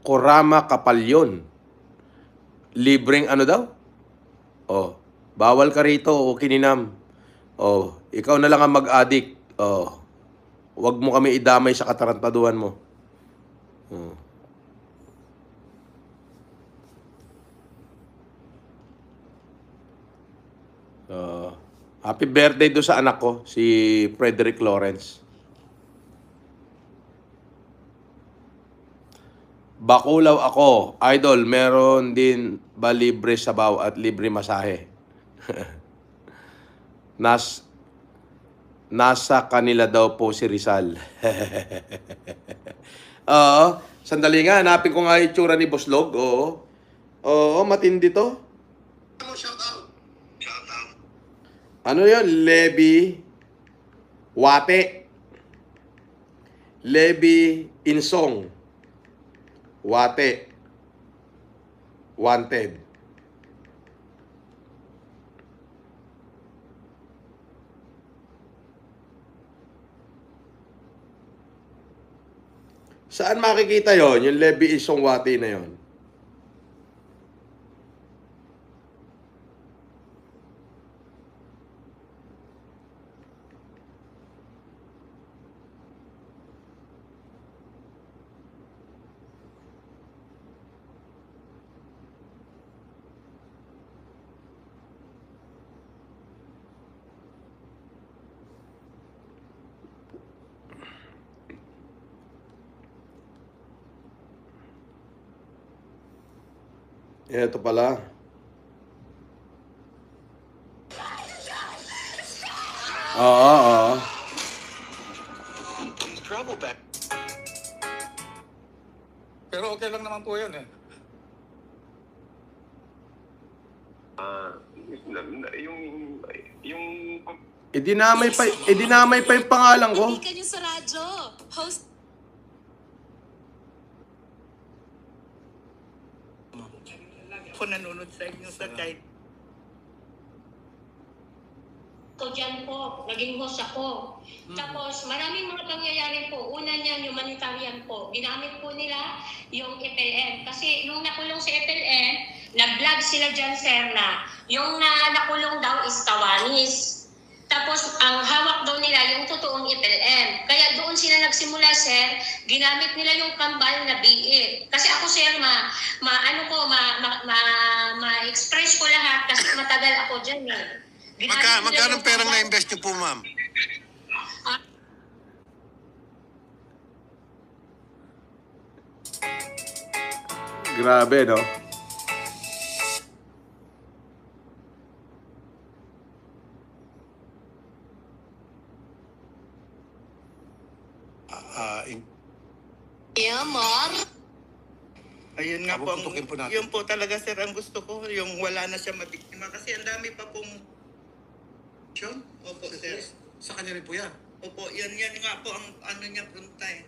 Korama Kapalyon. Libreng ano daw? Oh, bawal ka rito o kininam. Oh, ikaw na lang ang mag-addict. Oh, wag mo kami idamay sa katarantaduhan mo. Oh. Happy birthday do sa anak ko, si Frederick Lawrence. Bakulaw ako. Idol, meron din ba libre sabaw at libre masahe? Nasa kanila daw po si Rizal. Oo. Sandali nga, hanapin ko nga yung itsura ni Boss Log. Oo, matindi to. Amo shout out. Shout out. Ano yun? Levi Insong. Wate. Wanted. Saan makikita yon? Yung Levi Insong Wate na yon? Ito pala. Oo, oo. Pero okay lang naman po yun eh. Yung Dinamay pa yung pangalan ko. Hindi ka sa radyo. Host. Ako nanonood sa inyo sa kahit Ko dyan po, naging host ako. Tapos maraming mga pangyayari po. Una niyan, humanitarian po. Ginamit po nila yung FLN. Kasi nung nakulong si FLN, nag-vlog sila dyan, sir, na yung nakulong daw is Tawanis. Tapos ang hawak daw nila yung totoong FLN. Kaya doon sila nagsimula, sir, ginamit nila yung kambal na BE. Kasi ako, sir, ma-express ko lahat kasi matagal ako dyan eh. Magkano perang na-invest niyo po, ma'am? Grabe, no? Amor. ayun nga po, Papuputukin po natin. yun po talaga sir ang gusto ko, yung wala na siya mabiktima kasi ang dami pa pong Sean? opo sir. Sa kanya rin po yan. Opo, yan nga po ang ano niya punta eh.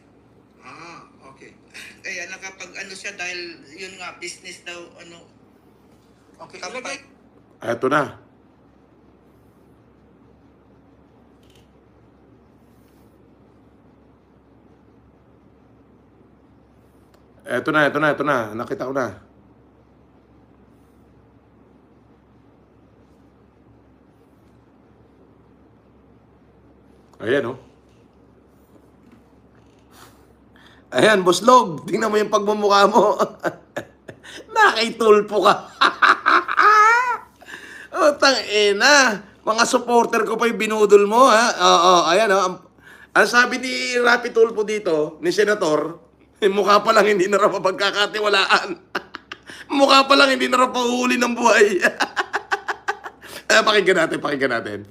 Okay. Kaya nakapag ano siya dahil yun nga business daw ano. Okay, Kapag- ilagay. Eto na. Eto na. Nakita ko na. Ayan, oh. Ayan, Boslog. Tingnan mo yung pagmumukha mo. Nakitulpo ka. Oh, tangina. Mga supporter ko pa yung binudol mo, ha? Oo, ayan, oh. Ang sabi ni Rapi Tulpo dito, ni Senator, mukha pa lang hindi na raw mapagkakatiwalaan. Mukha pa lang hindi na raw pahuhuli ng buhay. Pakinggan natin.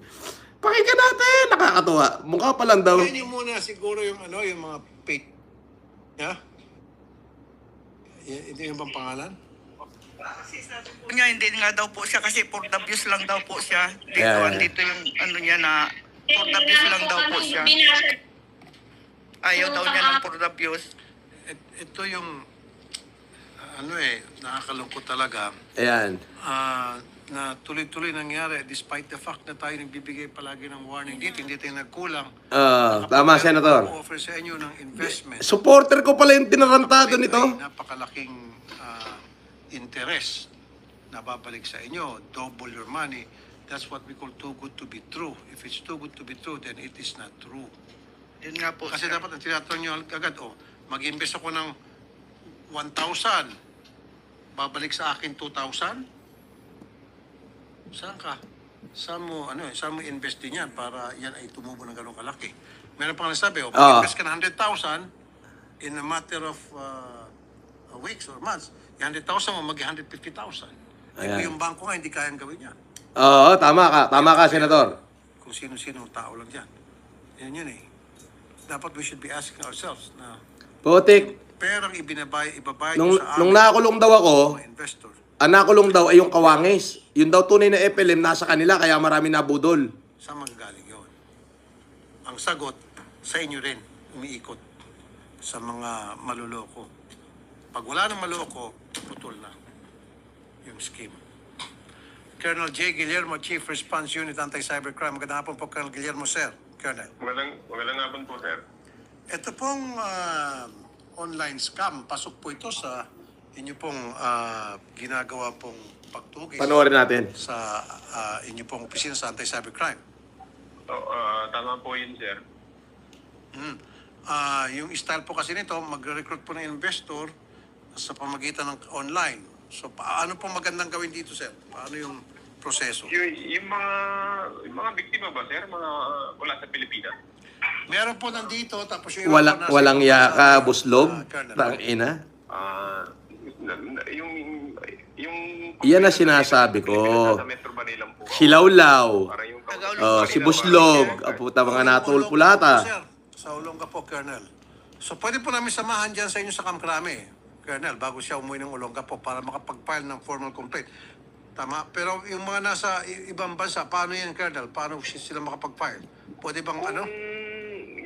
Nakakatuwa. Mukha pa lang daw. Ngayon yung muna siguro yung yung mga fake. Yeah? Ito yung bang pangalan? Kasi sabi po niya hindi nga daw po siya kasi for the views lang daw po siya. Dito, Yeah. andito yung ano niya na for the views lang daw po siya. Ayaw daw niya ng for the views. Ito yung nakakalungkot talaga. Ayan. Na tuloy-tuloy nangyari despite the fact na tayo nagbibigay palagi ng warning dito, hindi tayo nagkulang. Tama, Senator. Offer sa inyo ng investment. Supporter ko pala yung tinarantado nito. Ay napakalaking interest na babalik sa inyo. Double your money. That's what we call too good to be true. If it's too good to be true, then it is not true. Yun nga po. Kasi sir. dapat ang tinatanong nyo agad, mag-invest ako ng 1,000. Babalik sa akin 2,000? Saan ka? Saan mo invest din yan para yan ay tumubo ng ganong kalaki? Meron pang nasabi, mag-invest ka ng 100,000 in a matter of weeks or months. Yung 100,000 mo, mag-150,000. Ayan. Yung bangko nga, hindi kayang gawin yan. Oo, tama ka, Senator. Kung sino-sino ang tao lang dyan. Yun eh. Dapat we should be asking ourselves na Putik, perang ibabayad nung nyo sa amin, nakulong daw ako, mga investor. ang nakulong daw ay yung kawangis. Yun daw tunay na FLM nasa kanila kaya marami nabudol. Saan manggagaling yun? Ang sagot, sa inyo rin, umiikot sa mga maluloko. Pag wala nang maluloko, putol na yung scheme. Colonel J. Guillermo, Chief Response Unit Anti-Cybercrime. Magandang hapon po, Colonel Guillermo, sir. Colonel. Magandang hapon po, sir. Ito pong online scam, pasok po ito sa inyo pong ginagawa pong pagtugis Panoorin natin. sa inyo pong opisina sa anti-cybercrime. Tama po yun, sir. Yung style po kasi nito, mag-recruit po ng investor sa pamagitan ng online. So, paano po magandang gawin dito, sir? Paano yung proseso? Yung mga biktima ba, sir? Mga wala sa Pilipinas? Meron po nandito, tapos yung iba po nasa Walang ibang yaka, bansa. Boslog. Colonel. Tangina. Yung Yan ang sinasabi ko. Sa Metro Manila po. Si Lawlaw. Parang yung Si Buslog. Puta mga natulpulata. Sir, sa Olonga po, Colonel. So pwede po namin samahan dyan sa inyo sa Kamkrame, Colonel, bago siya umuwi ng Olonga po para makapag-file ng formal complaint. Tama? Pero yung mga nasa ibang bansa, paano yan, Colonel? Paano sila makapag-file? Pwede bang ano?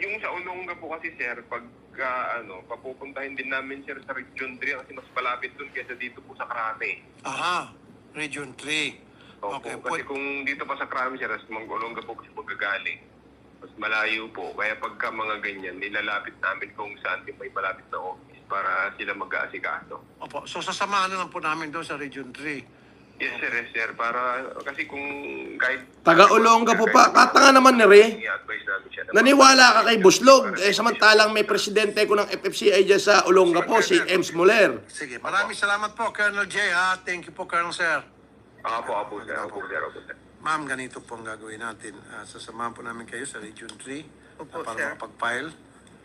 Yung sa Olonga po kasi, sir, papupuntahin din namin, sir, sa Region 3 kasi mas malapit dun kaysa dito po sa Krame. Aha, Region 3. Opo, Okay, kasi kung dito pa sa Krame, sir, as Olonga po kasi magagaling. Mas malayo po. Kaya pagka mga ganyan, nilalapit namin kung saan yung may malapit na office para sila mag-aasikaso. Opo, so sasamahan na lang po namin doon sa Region 3. Yes, sir, yes, sir. Para, kasi kung guide... Taga-Olonga po pa. Katanga naman ni Re. I-advise namin siya. Naniwala ka kay Buslog. Samantalang may presidente ko ng FFCI dyan sa Olonga po, si Ems Muller. Sige, maraming salamat po, Colonel J. Ha? Thank you po, Colonel Sir. Opo, sir. Opo, sir. Ma'am, ganito po ang gagawin natin. Sasamahan po namin kayo sa Region 3 Opo, para sir. makapag-file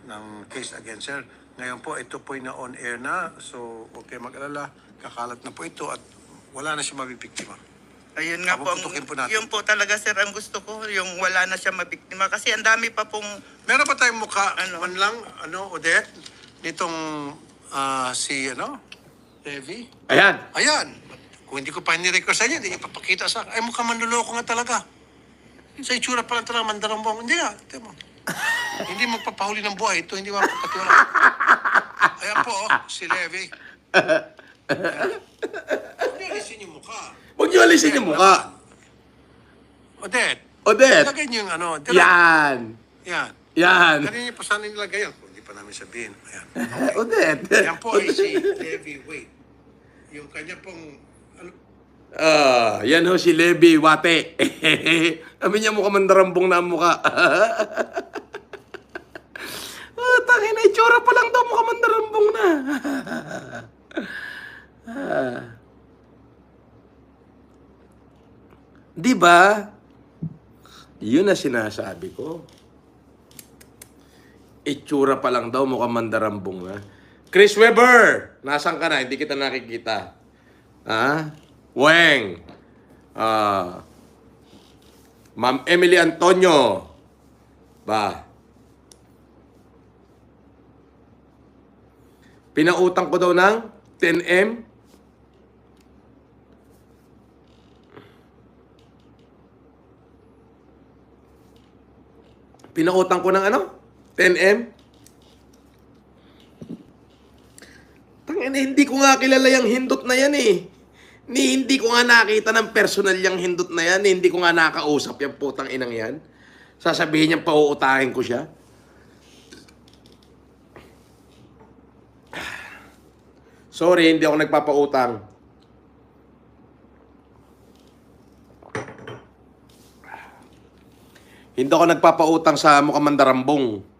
ng case against sir. Ngayon po, ito po na on air na. So, huwag kayo mag-alala. Kakalat na po ito at wala na siya mabibiktima. Ayun nga po, Papuputukin po natin. yun po talaga sir ang gusto ko, yung wala na siya mabiktima. Kasi ang dami pa pong, Meron ba tayong mukha, Ano? man lang, Odette, nitong si, Levi? Ayan. Ayan. Kung hindi ko pa ni-request sa inyo, hindi ipapakita sa ay mukhang manluloko nga talaga. Sa itsura pa lang talaga, mandarambong. Hindi nga, ito mo. Hindi magpapahuli ng buhay. Ito hindi mapapatiwala. Ayan po, si Levi. Huwag niyo alisin yung mukha. Huwag niyo alisin yung mukha. Odette. Odette. Ilagay niyo yung Yan. Yan. Yan. Kanina pa saan nilagay yan? Kung hindi pa namin sabihin. Ayan. Odette. Yan po ay si Levi Wade. Yung kanya pong Yan ho si Levi Wate. Sabi niya mukhang mandarambong na ang mukha. Tangina, itsura pa lang daw mukhang mandarambong na. Di ba? Yun na sinasabi ko. Itsura pa lang daw mukhang mandarambong na. Chris Weber! Nasaan ka na? Hindi kita nakikita. Ha? Weng. Ma'am Emily Antonio. Ba? Pinautang ko daw ng 10M. Pinautang ko ng ano? 10M? Tangina, hindi ko nga kilala yung hindot na yan eh. Hindi ko nga nakita ng personal yung hindot na yan. Hindi ko nga nakausap yung putang inang yan. Sasabihin niya, pauutahin ko siya. Sorry, hindi ako nagpapautang. Hindi ako nagpapautang sa mukhang mandarambong.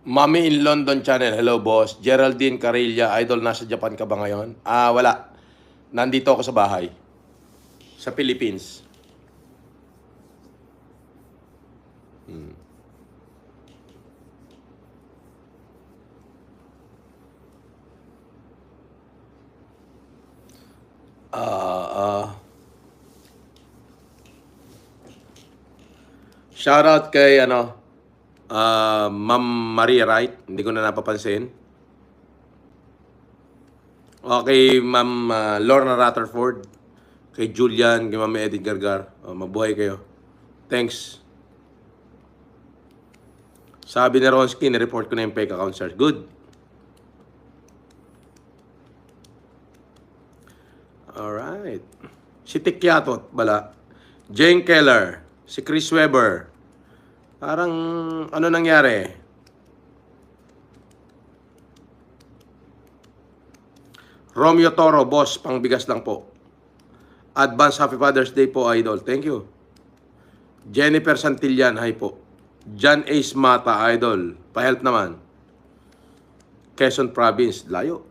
Mami in London channel. Hello, boss. Geraldine Carilla, idol, nasa Japan ka ba ngayon? Wala. Nandito ako sa bahay. Sa Philippines. Shoutout kay Ma'am Maria Wright. Hindi ko na napapansin. Okay, Ma'am Lorna Rutherford. Kay Julian, kay Ma'am Edith Gargar. Mabuhay kayo. Thanks. Sabi ni Ronski, ni-report ko na yung fake account, sir. Good. Alright. Si Tikyatot, bala. Jane Keller. Si Chris Weber. Parang, ano nangyari? Romeo Toro, boss, pangbigas lang po. Advance Happy Father's Day po, idol. Thank you. Jennifer Santillan, hi po. John Ace Mata, idol. Pa-help naman. Quezon Province, layo.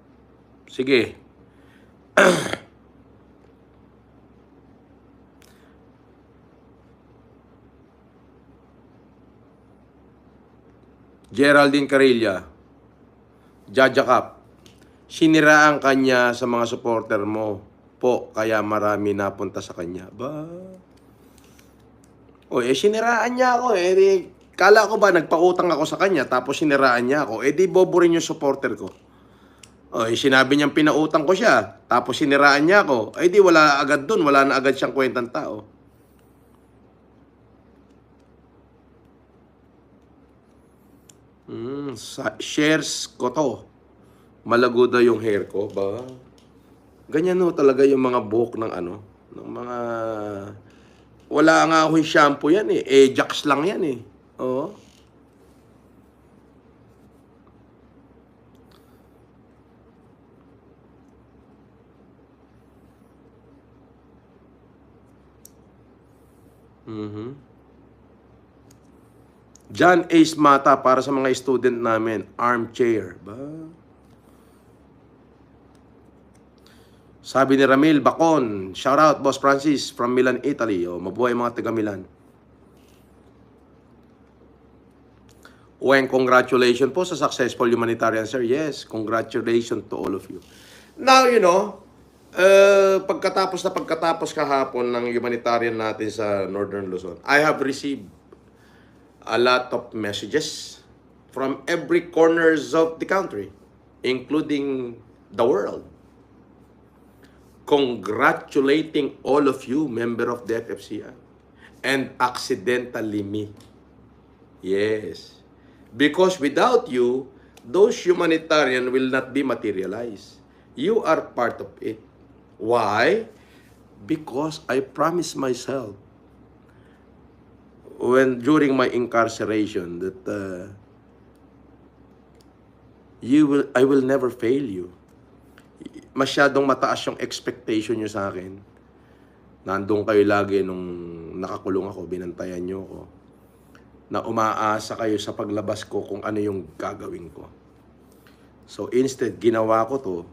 Sige. Geraldine Carilla, Jaja Cup, siniraan kanya sa mga supporter mo po, kaya marami napunta sa kanya. Ba? O, siniraan niya ako eh. Di, kala ko ba nagpautang ako sa kanya tapos siniraan niya ako? Di bobo rin yung supporter ko. O, sinabi niyang pinautang ko siya tapos siniraan niya ako. Di wala agad dun, wala na agad siyang kwentang tao. Shares ko to. Malago daw yung hair ko. Ba? Ganyan no talaga yung mga buhok ng ano. Ng mga... Wala nga akong shampoo yan eh. Ajax lang yan eh. Oo. John Ace Mata para sa mga student namin. Armchair. Ba? Sabi ni Ramil Bacon, shout out Boss Francis from Milan, Italy. Mabuhay mga taga Milan. Weng, congratulations po sa successful humanitarian, sir. Yes, congratulations to all of you. Now, you know, pagkatapos kahapon ng humanitarian natin sa Northern Luzon, I have received a lot of messages from every corners of the country, including the world, congratulating all of you, member of the FFCI, and accidentally me. Yes. Because without you, those humanitarian will not be materialized. You are part of it. Why? Because I promised myself during my incarceration that I will never fail you. Masyadong mataas yung expectation nyo sa akin. Nandun kayo lagi nung nakakulong ako, binantayan nyo ako. Na umaasa kayo sa paglabas ko kung ano yung gagawin ko. So instead, ginawa ko to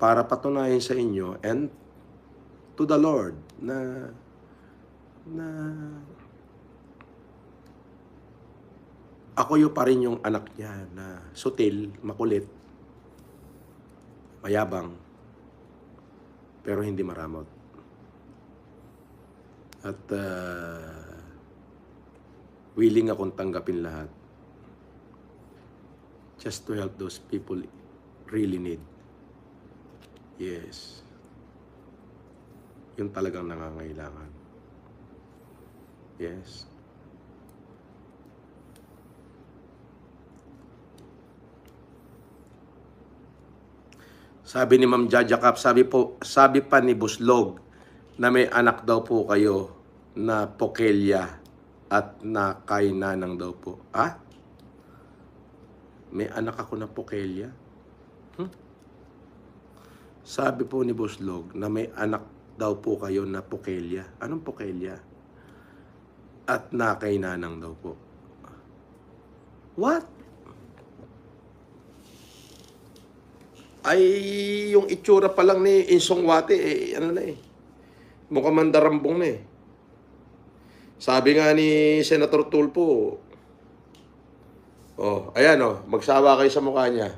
para patunayan sa inyo and to the Lord na ako yung pa rin yung anak niya na sutil, makulit, mayabang, pero hindi maramot. At willing akong tanggapin lahat just to help those people really need. Yes. Yun talagang nangangailangan. Yes. Sabi ni Ma'am Jaja Cap, sabi pa ni Buslog na may anak daw po kayo na Pokelya at na Kainanang daw po. Ah? May anak ako na Pokelya? Sabi po ni Buslog na may anak daw po kayo na Pokelya. Anong Pokelya? At na Kainanang daw po. What? Ay, yung itsura pa lang ni Insong Wate, ano na mukhang mandarambong na Sabi nga ni Senator Tulfo, ayan magsawa kayo sa mukha niya.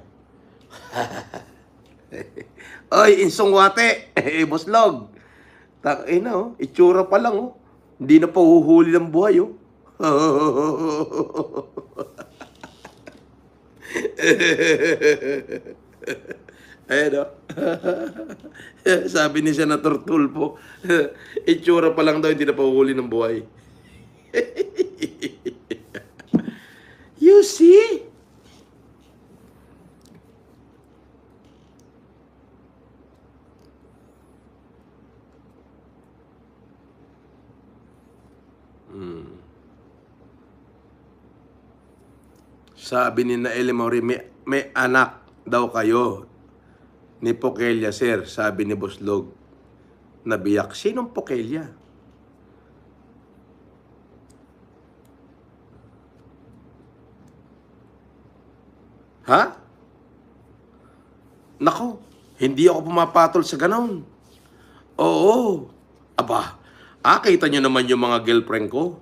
Oy, Insong Wate, Buslog. Itsura pa lang, Hindi na pa huhuli ng buhay, Ayan Sabi ni Senator Tulfo, itsura pa lang daw, hindi na pa huhuli ng buhay. You see? Sabi ni Naeli Maury, may anak daw kayo Ni Pokelia, sir, sabi ni Boslog. Nabiyak. Sinong Pokelia? Ha? Nako, hindi ako pumapatol sa ganon. Oo. Aba, kita nyo naman yung mga girlfriend ko.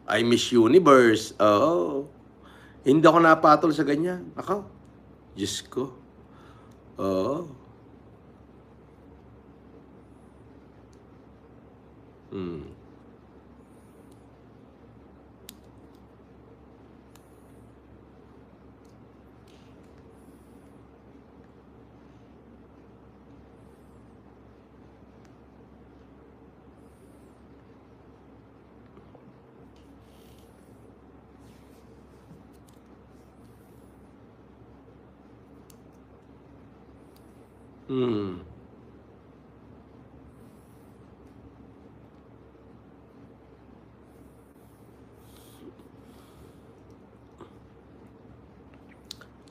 I Miss Universe. Oo. Hindi ako napatol sa ganyan. Ako, Diyos ko. Oo.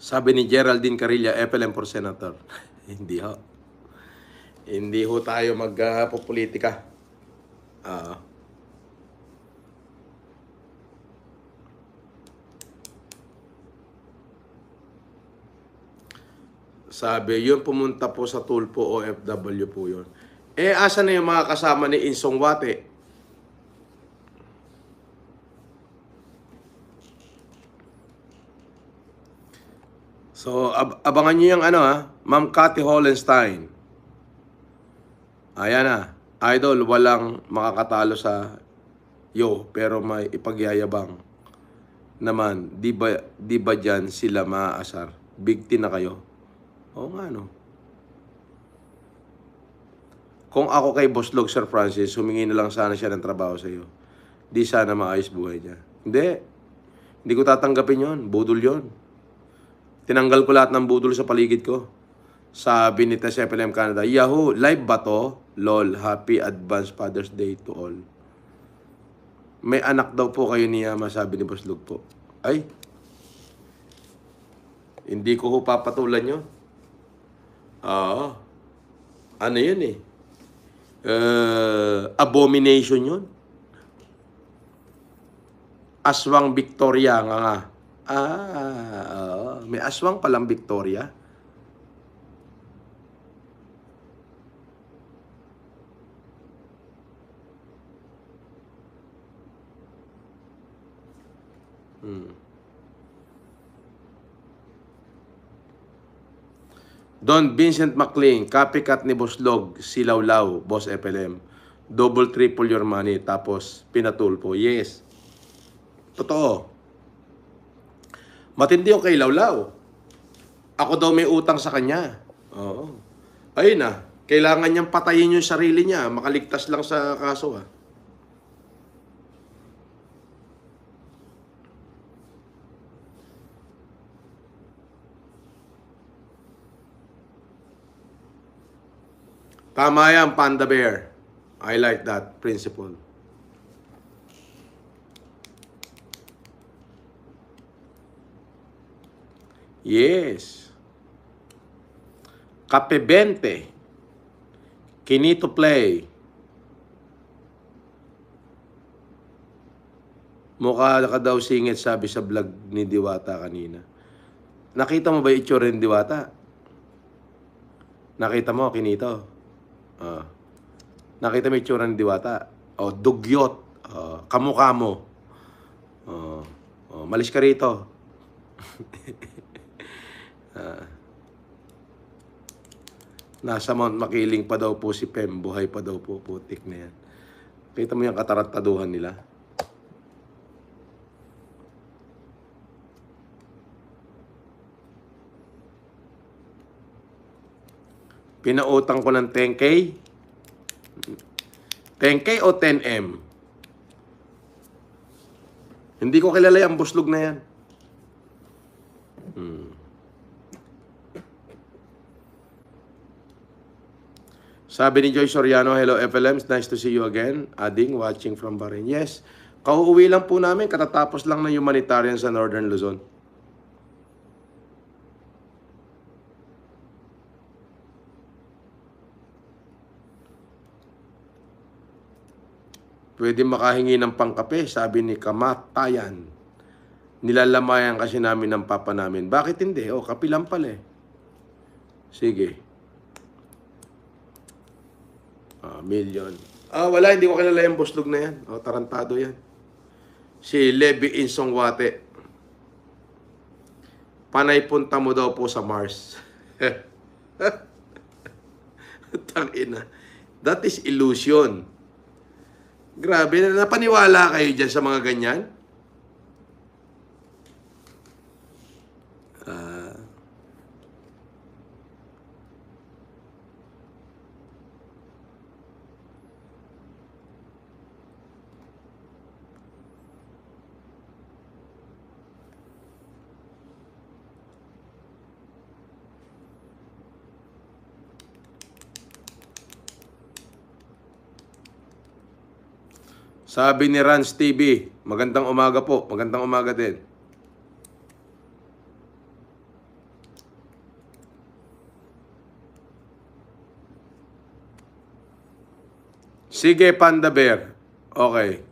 Sabi ni Geraldine Carilla, FLM for Senator. Hindi ho. Hindi ho tayo magpopolitika. Sabi, yun pumunta po sa Tulpo, OFW po yun. Asa na yung mga kasama ni Insong Wate? So, abangan nyo yung Ma'am Cathy Hollenstein. Ayan na. Idol, walang makakatalo sa pero may ipagyayabang naman. Di ba dyan sila maaasar? Bigti na kayo. Oo nga, no? Kung ako kay Boslog, Sir Francis, humingi na lang sana siya ng trabaho sa iyo. Di sana maayos buhay niya. Hindi ko tatanggapin yon. Budol yon. Tinanggal ko lahat ng budol sa paligid ko. Sabi ni Tess FLM Canada, Yahoo, live ba to? LOL, happy advance Father's Day to all. May anak daw po kayo ni Yama, sabi ni Boslog po. Ay, hindi ko ho papatulan yun. Ano yun eh? Abomination yun. Aswang Victoria nga. May aswang palang Victoria. Don Vincent McLean, copycat ni Boslog, Silawlaw, Boss FLM. Double, triple your money, tapos pinatulpo. Yes. Totoo. Matindi yung kay Lawlaw. Ako daw may utang sa kanya. Oo. Ayun na. Kailangan niyang patayin yung sarili niya. Makaligtas lang sa kaso ha. Tama yan, Panda Bear. I like that principle. Yes. Kape 20. Kinito play. Mukha ka daw singit, sabi sa vlog ni Diwata kanina. Nakita mo ba yung itsura ni Diwata? Nakita mo, Kinito? Nakita mo yung itsura ni Diwata? Dugyot. Kamukha mo. Malis ka rito. Nasa Mount Makiling pa daw po si Pem. Buhay pa daw po. Putik na yan. Kita mo yung katarantaduhan nila. Pinautang ko ng 10K. 10K o 10M? Hindi ko kilala yung Boslog na yan. Sabi ni Joy Soriano, hello FLMs, nice to see you again. Ading, watching from Bahrain. Yes, kauuwi lang po namin, katatapos lang ng humanitarian sa Northern Luzon. Pwede makahingi ng pangkape, sabi ni Kamatayan. Nilalamayan kasi namin ng papa namin. Bakit hindi? O, kape lang pala eh. Sige. Million. Wala, hindi ko kilala yung buslog na yan. Tarantado yan. Si Levi Insongwate. Panay punta mo daw po sa Mars. Tangina. That is illusion. Grabe, napaniwala kayo dyan sa mga ganyan? Sabi ni Rans TV, magandang umaga po. Magandang umaga din. Sige, Panda Bear. Okay.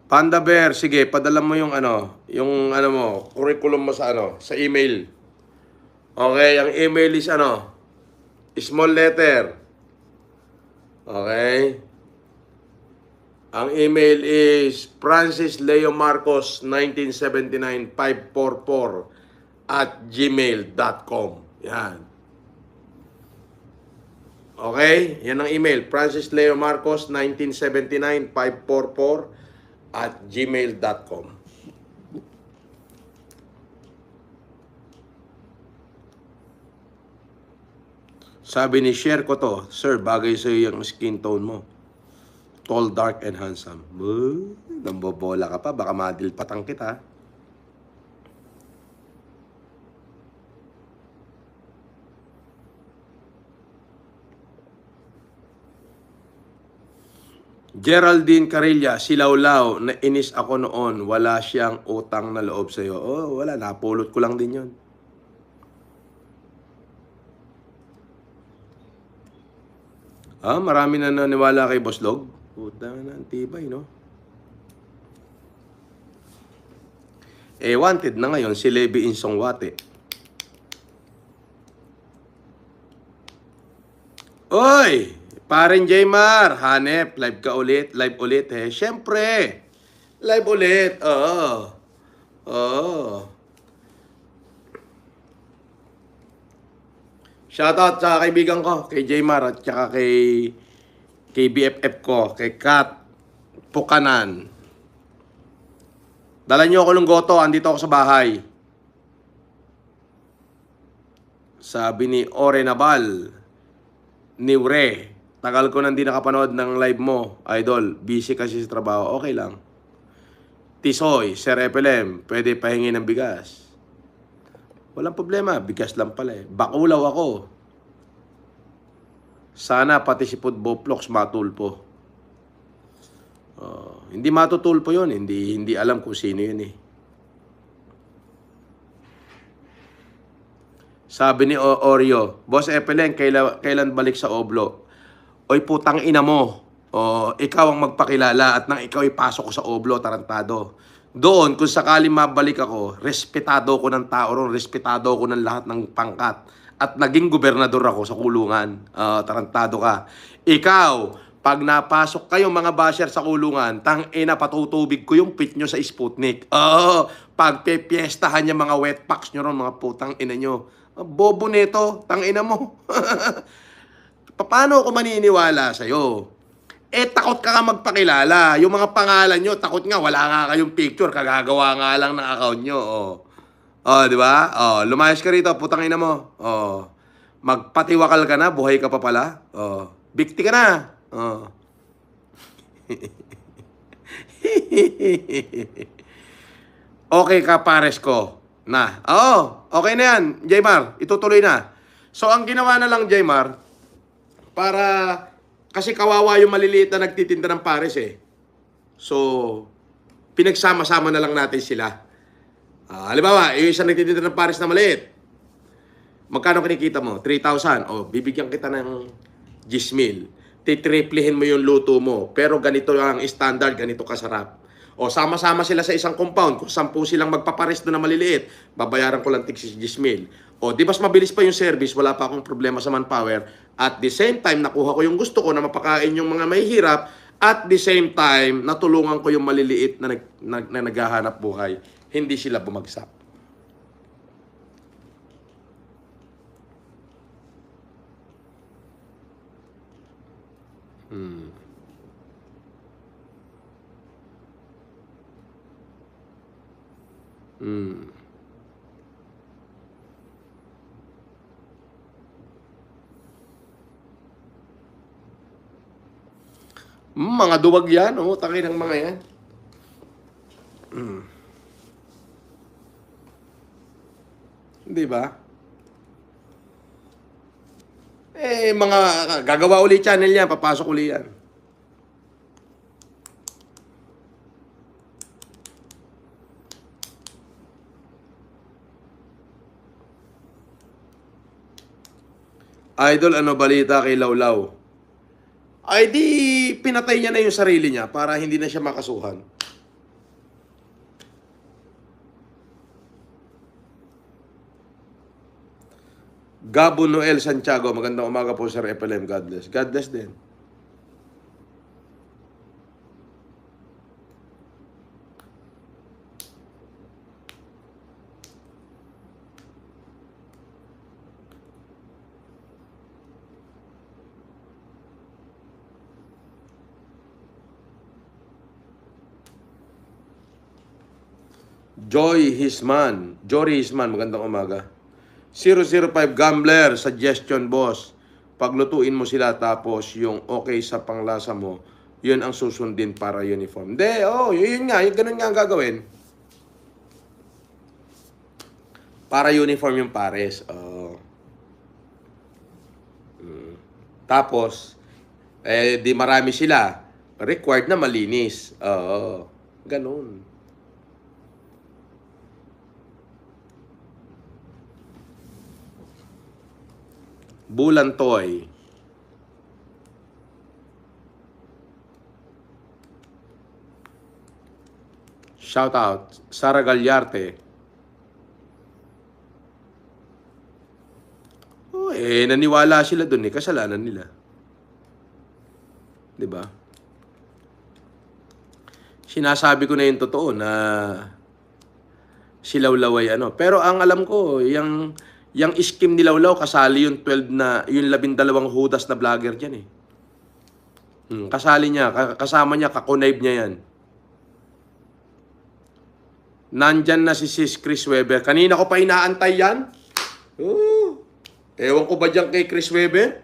Panda Bear, sige, padala mo yung mo, curriculum mo sa sa email. Okay, ang email is small letter. Okay. Ang email is francisleomarcos1979-544@gmail.com. Yan. Okay? Yan ang email. francisleomarcos1979-544@gmail.com. Sabi ni share ko to, sir, bagay sa'yo yung skin tone mo. Tall, dark, and handsome. Nambobola ka pa. Baka madilpatang kita. Geraldine Carilla, silawlaw, nainis ako noon. Wala siyang utang na loob sa'yo. Wala. Napulot ko lang din yon. Marami na naniwala kay Boss Log. Puta na, antibay, no? Wanted na ngayon si Levi Insongwate. Oy! Paren Jaymar, hanep, live ka ulit, live ulit eh. Siyempre, live ulit, Shoutout sa kaibigan ko, kay Jaymar at saka kay BFF ko, kay Kat Pukanan. Dala niyo ako ng goto, andito ako sa bahay. Sabi ni Ore Nabal, Niure, tagal ko nang di nakapanood ng live mo, idol. Busy kasi sa trabaho, okay lang. Tisoy, Sir FLM, pwede pahingi ng bigas. Walang problema, bigas lang pala eh. Bakulaw ako. Sana pati si Pudboplox matulpo. Hindi matutulpo yun. Hindi alam kung sino yun eh. Sabi ni Oreo, Boss Epeleng, kailan balik sa Oblo? Oy putang ina mo. Ikaw ang magpakilala at nang ikaw ipasok ko sa Oblo, tarantado. Doon, kung sakali mabalik ako, respetado ko ng tao ron, respetado ko ng lahat ng pangkat. At naging gobernador ako sa kulungan. Tarantado ka. Ikaw, pag napasok kayo mga basher sa kulungan, tang ina patutubig ko yung pit nyo sa Sputnik. Pag pepiestahan niya mga wet packs nyo ron, mga putang ina nyo. Bobo nito, tang ina mo. Paano ako maniniwala sa'yo? Takot ka magpakilala. Yung mga pangalan nyo, takot nga, wala nga kayong picture, kagagawa nga lang ng account nyo. Di ba? Lumayas ka rito, putang ina mo. Magpatiwakal ka na, buhay ka pa pala. Bikti ka na. Okay ka, pares ko. Na. Okay na yan, Jaymar. Itutuloy na. So, ang ginawa na lang, Jaymar, kasi kawawa yung maliliit na nagtitinda ng pares eh. So, pinagsama-sama na lang natin sila. Halimbawa, yung isang nagtitinda ng pares na maliit. Magkano kinikita mo? 3,000. Bibigyan kita ng 10,000. titriplihin mo yung luto mo. Pero ganito ang standard, ganito kasarap. O sama-sama sila sa isang compound, kung 10 silang magpaparesto na maliliit, babayaran ko lang tig 10,000. O di mas mabilis pa yung service, wala pa akong problema sa manpower. At the same time, nakuha ko yung gusto ko na mapakain yung mga may hirap. At the same time, natulungan ko yung maliliit na naghahanap buhay. Hindi sila bumagsak. Mga duwag yan, oh, taki ng mga yan. Di ba? Mga gagawa uli channel yan, papasok uli yan. Idol, ano balita kay Lawlaw? Ay di pinatay niya na yung sarili niya para hindi na siya makasuhan. Gabo Noel Santiago, magandang umaga po Sir FLM, God bless. God bless din. Jory Hisman, magandang umaga. 005 Gambler, suggestion boss. Paglutuin mo sila tapos yung okay sa panglasa mo, yun ang susundin para uniform. Hindi, yun nga, yung ganun nga ang gagawin. Para uniform yung pares. Tapos, di marami sila. Required na malinis. Ganun. Bulantoy. Shout out. Sara Galyarte. Naniwala sila dun kasalanan nila. 'Di ba? Sinasabi ko na yung totoo na si Lawlaw ay ano. Pero ang alam ko, yung scheme ni Lawlaw, kasali yung 12 Judas na vlogger dyan eh. Kasali niya, kasama niya, kakonnive niya yan. Nandyan na si Sis Chris Weber. Kanina ko pa inaantay yan. Ewan ko ba dyan kay Chris Weber?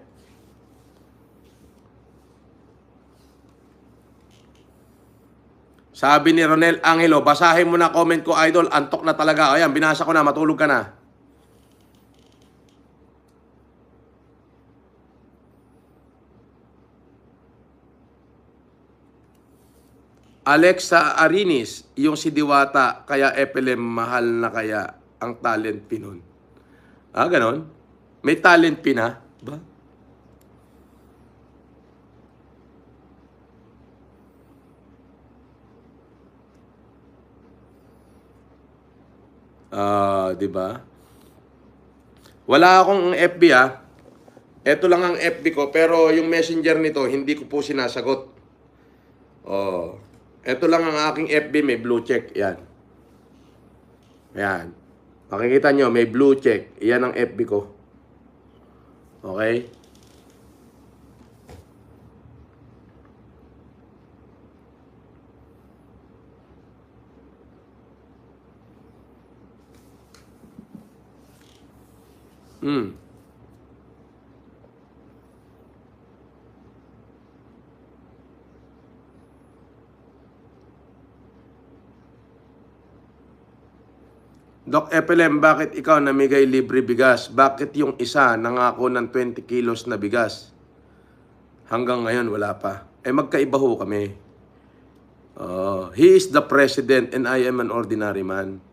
Sabi ni Ronel Angelo, basahin mo na comment ko, idol. Antok na talaga. Ayan, binasa ko na, matulog ka na. Alexa Arinis, yung si Diwata, kaya FLM, mahal na kaya ang talent pinon. Ganon? May talent pina? Ba? Di ba? Wala akong FB Ito lang ang FB ko, pero yung messenger nito, hindi ko po sinasagot. Ito lang ang aking FB, may blue check. Yan. Yan. Makikita nyo, may blue check. Yan ang FB ko. Okay? Doc FLM, bakit ikaw namigay libre bigas? Bakit yung isa nangako ng 20 kilos na bigas? Hanggang ngayon, wala pa. Magkaiba ho kami. He is the president and I am an ordinary man.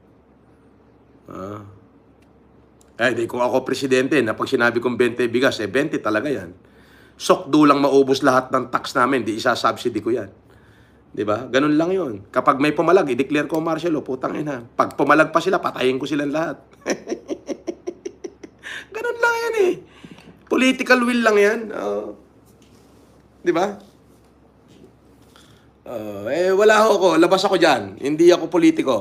Di kung ako presidente, na pag sinabi kong 20 bigas, 20 talaga yan. sokdo lang maubos lahat ng tax namin, di isa-subsidy ko yan. Di ba? Ganun lang yun. Kapag may pumalag, i-declare ko martial law, putang ina. Pag pumalag pa sila, patayin ko silang lahat. Ganun lang yan eh. Political will lang yan. Di ba? Wala ako. Labas ako dyan. Hindi ako politiko.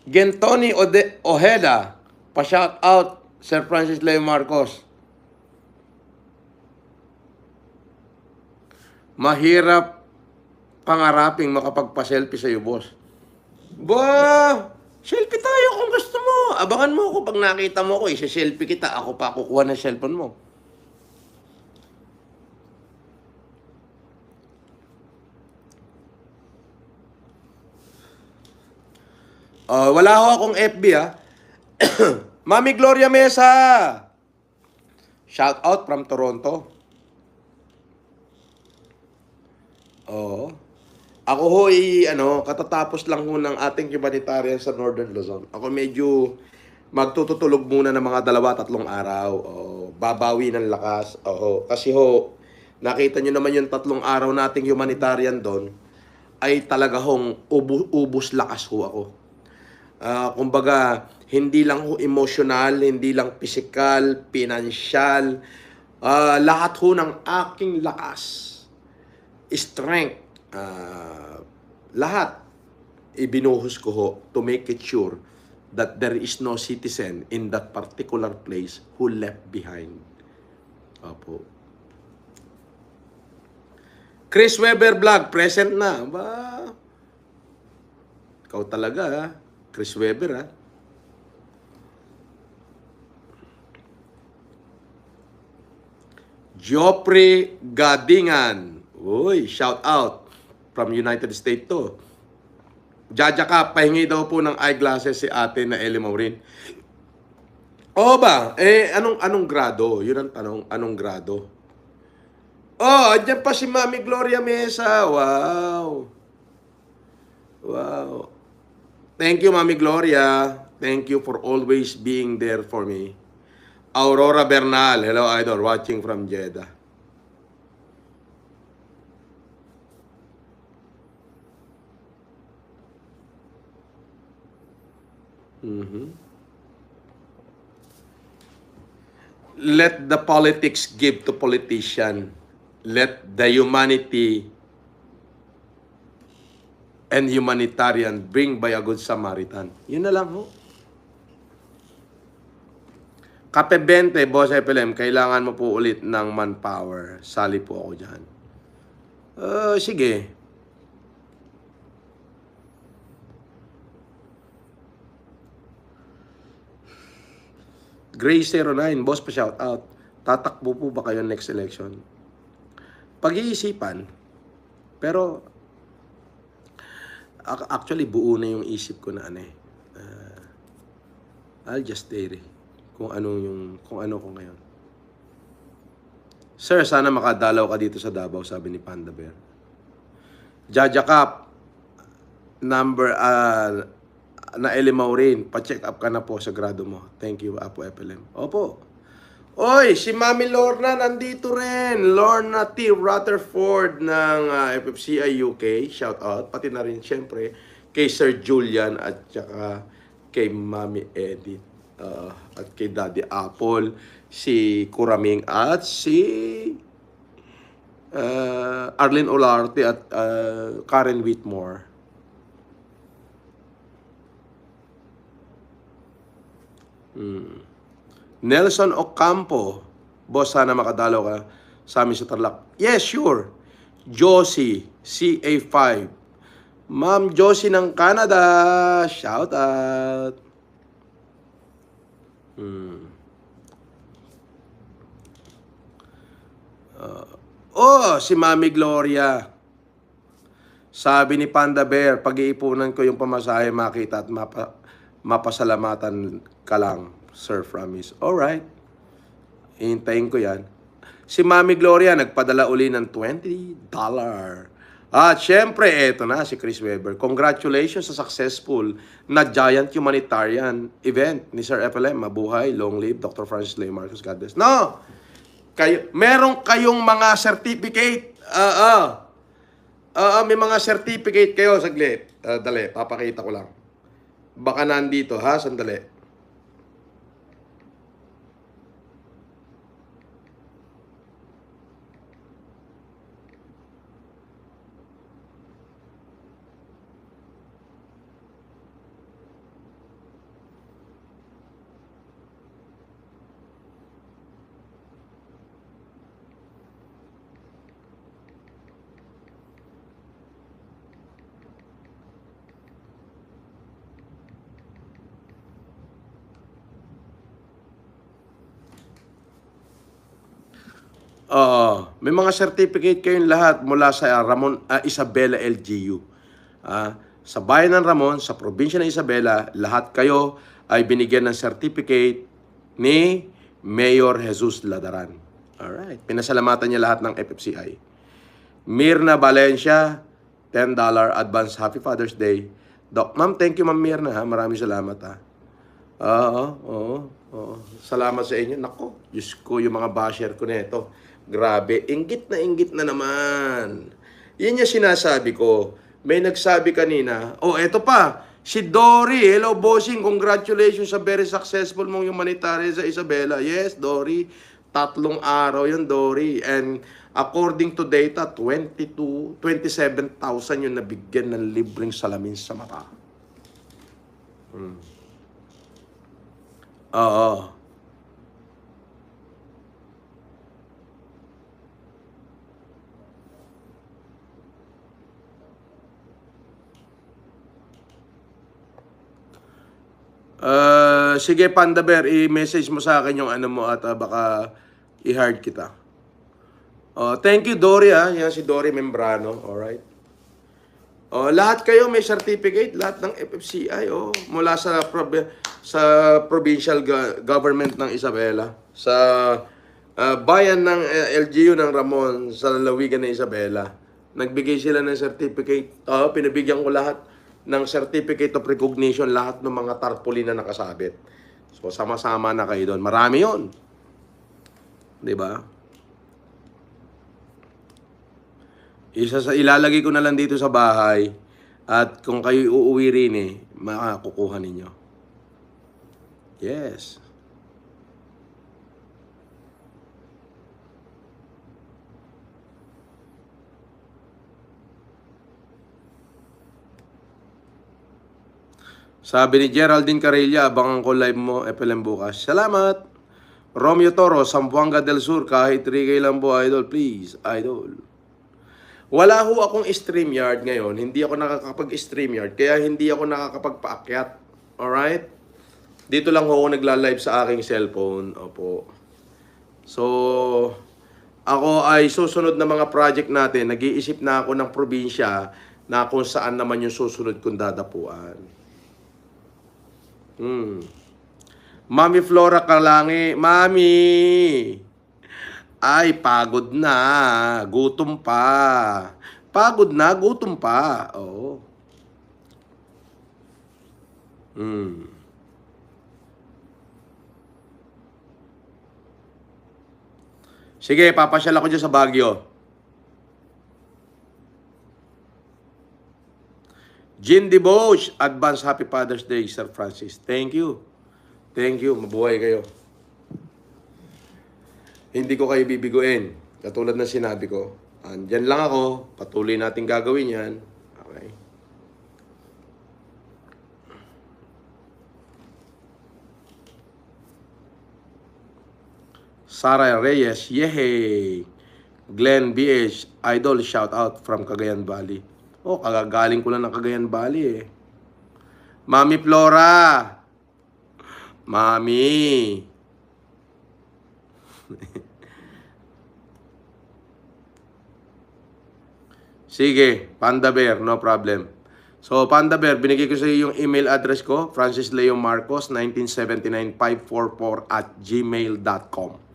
Gentoni Ojeda, pa-shout out Sir Francis Leo Marcos. Mahirap pangaraping makapagpa-selfie sa'yo, boss. Ba, selfie tayo kung gusto mo. Abangan mo ako pag nakita mo ako, isi-selfie kita. Ako pa kukuha ng cellphone mo. Wala ho akong FB, ha. Mami Gloria Mesa. Shout out from Toronto. Ako ho katatapos lang ho ng ating humanitarian sa Northern Luzon. Ako medyo magtutulog muna ng mga 2-3 araw. Babawi ng lakas. Kasi ho, nakita nyo naman yung 3 araw nating humanitarian doon, ay talaga hong ubus lakas ho ako. Kumbaga, hindi lang ho emotional, hindi lang physical, financial, lahat ho ng aking lakas, strength, lahat ibinuhos ko ho to make it sure that there is no citizen in that particular place who left behind. Opo. Chris Weber Vlog, present na. Ba? Ikaw talaga, ha? Chris Weber, ha? Joffrey Gadingan. Uy, shout out from United States to. Jaja ka, pahingi daw po ng eyeglasses si ate na Ellie Maureen. Oo ba? Anong grado? Yun ang tanong, anong grado? Andyan pa si Mami Gloria Mesa. Wow. Wow. Thank you, Mami Gloria. Thank you for always being there for me. Aurora Bernal. Hello, Idol. Watching from Jeddah. Let the politics give to politician. Let the humanity and humanitarian bring by a good Samaritan. Yun na lang ho. Kape 20, Boss FLM, kailangan mo po ulit ng manpower. Sali po ako dyan. Sige. Gray09, Boss pa shout out. Tatakbo po ba kayo next election? Pag-iisipan. Pero actually buo na yung isip ko na I'll just stay kung ano ko ngayon. Sir, sana makadalaw ka dito sa Davao, sabi ni Panda Bear. Jaja Cap, number na Ellie Maureen, pa-check up ka na po sa grado mo. Thank you, Apo FLM. Opo. Oy, si Mami Lorna nandito rin. Lorna T. Rutherford ng FFCI UK. Shout out. Pati na rin, syempre, kay Sir Julian at saka kay Mami Edith. At kay Daddy Apple, si Kuraming at si Arlene Olarte at Karen Whitmore. Nelson Ocampo, boss, sana makadalaw ka sa amin sa Tarlac. Yes, sure. Josie, CA5. Ma'am Josie ng Canada, shout out. Si Mami Gloria. Sabi ni Panda Bear, pag-iipunan ko yung pamasahe, makita at mapasalamatan ka lang, Sir Framis. Alright. Hintayin ko yan. Si Mami Gloria, nagpadala uli ng $20. At syempre, eto na si Chris Webber. Congratulations sa successful na giant humanitarian event ni Sir FLM. Mabuhay, long live, Dr. Francis Leo Marcos, God bless. No! Meron kayong mga certificate. May mga certificate kayo. Saglit. Dali, papakita ko lang. Baka nandito, ha? Sandali. May mga certificate kayong lahat mula sa Isabela LGU. Sa bayan ng Ramon, sa probinsya ng Isabela, lahat kayo ay binigyan ng certificate ni Mayor Jesus Ladaran. Alright. Pinasalamatan niya lahat ng FFCI. Mirna Valencia, $10 advance Happy Father's Day. Ma'am, thank you Ma'am Mirna. Maraming salamat Salamat sa inyo. Nako, Diyos ko, yung mga basher ko nito. Grabe, inggit na naman. Yan yung sinasabi ko. May nagsabi kanina, eto pa, si Dory. Hello, bossing. Congratulations sa very successful mong humanitarian sa Isabela. Yes, Dory. 3 araw yun, Dory. And according to data, 27,000 yung nabigyan ng libreng salamin sa mata. Oo. Sige, Panda Bear, i-message mo sa akin yung ano mo at baka i-hard kita. Thank you, Dory. Yan si Dory Membrano. Alright. Lahat kayo may certificate, lahat ng FFCI mula sa provincial government ng Isabela, sa bayan ng LGU ng Ramon, sa lalawigan ng Isabela. Nagbigay sila ng certificate. Pinabigyan ko lahat ng certificate of recognition, lahat ng mga tarpaulin na nakasabit. So, sama-sama na kayo doon. Marami yon, di ba? Ilalagay ko na lang dito sa bahay at kung kayo uuwi rin makakukuha ninyo. Yes. Sabi ni Geraldine Carilla, abangan ko live mo, FLM bukas. Salamat. Romeo Toro, Zamboanga del Sur, kahit 3K lang po, idol. Please, idol. Wala ho akong StreamYard ngayon. Hindi ako nakakapag-StreamYard, kaya hindi ako nakakapagpaakyat. Alright? Dito lang ho ako nagla-live sa aking cellphone. Opo. So, ako ay susunod na mga project natin. Nag-iisip na ako ng probinsya na kung saan naman yung susunod kong dadapuan. Mami Flora Kalangi, Mami! Ay, pagod na. Gutom pa. Pagod na, gutom pa. Oo. Sige, papasyal ako dyan sa Baguio. Jean DeBosch, advance Happy Father's Day, Sir Francis. Thank you. Thank you. Mabuhay kayo. Hindi ko kayo bibiguin. Katulad ng sinabi ko. Andyan lang ako. Patuloy natin gagawin yan. Okay. Sarah Reyes, yehey! Glenn BH, idol, shout out from Cagayan Valley. Kagagaling ko lang ng Cagayan Valley Mami Flora! Mami! Sige, Panda Bear, no problem. So, Panda Bear, binigay ko sa iyo yung email address ko, francisleomarcos1979-544@gmail.com.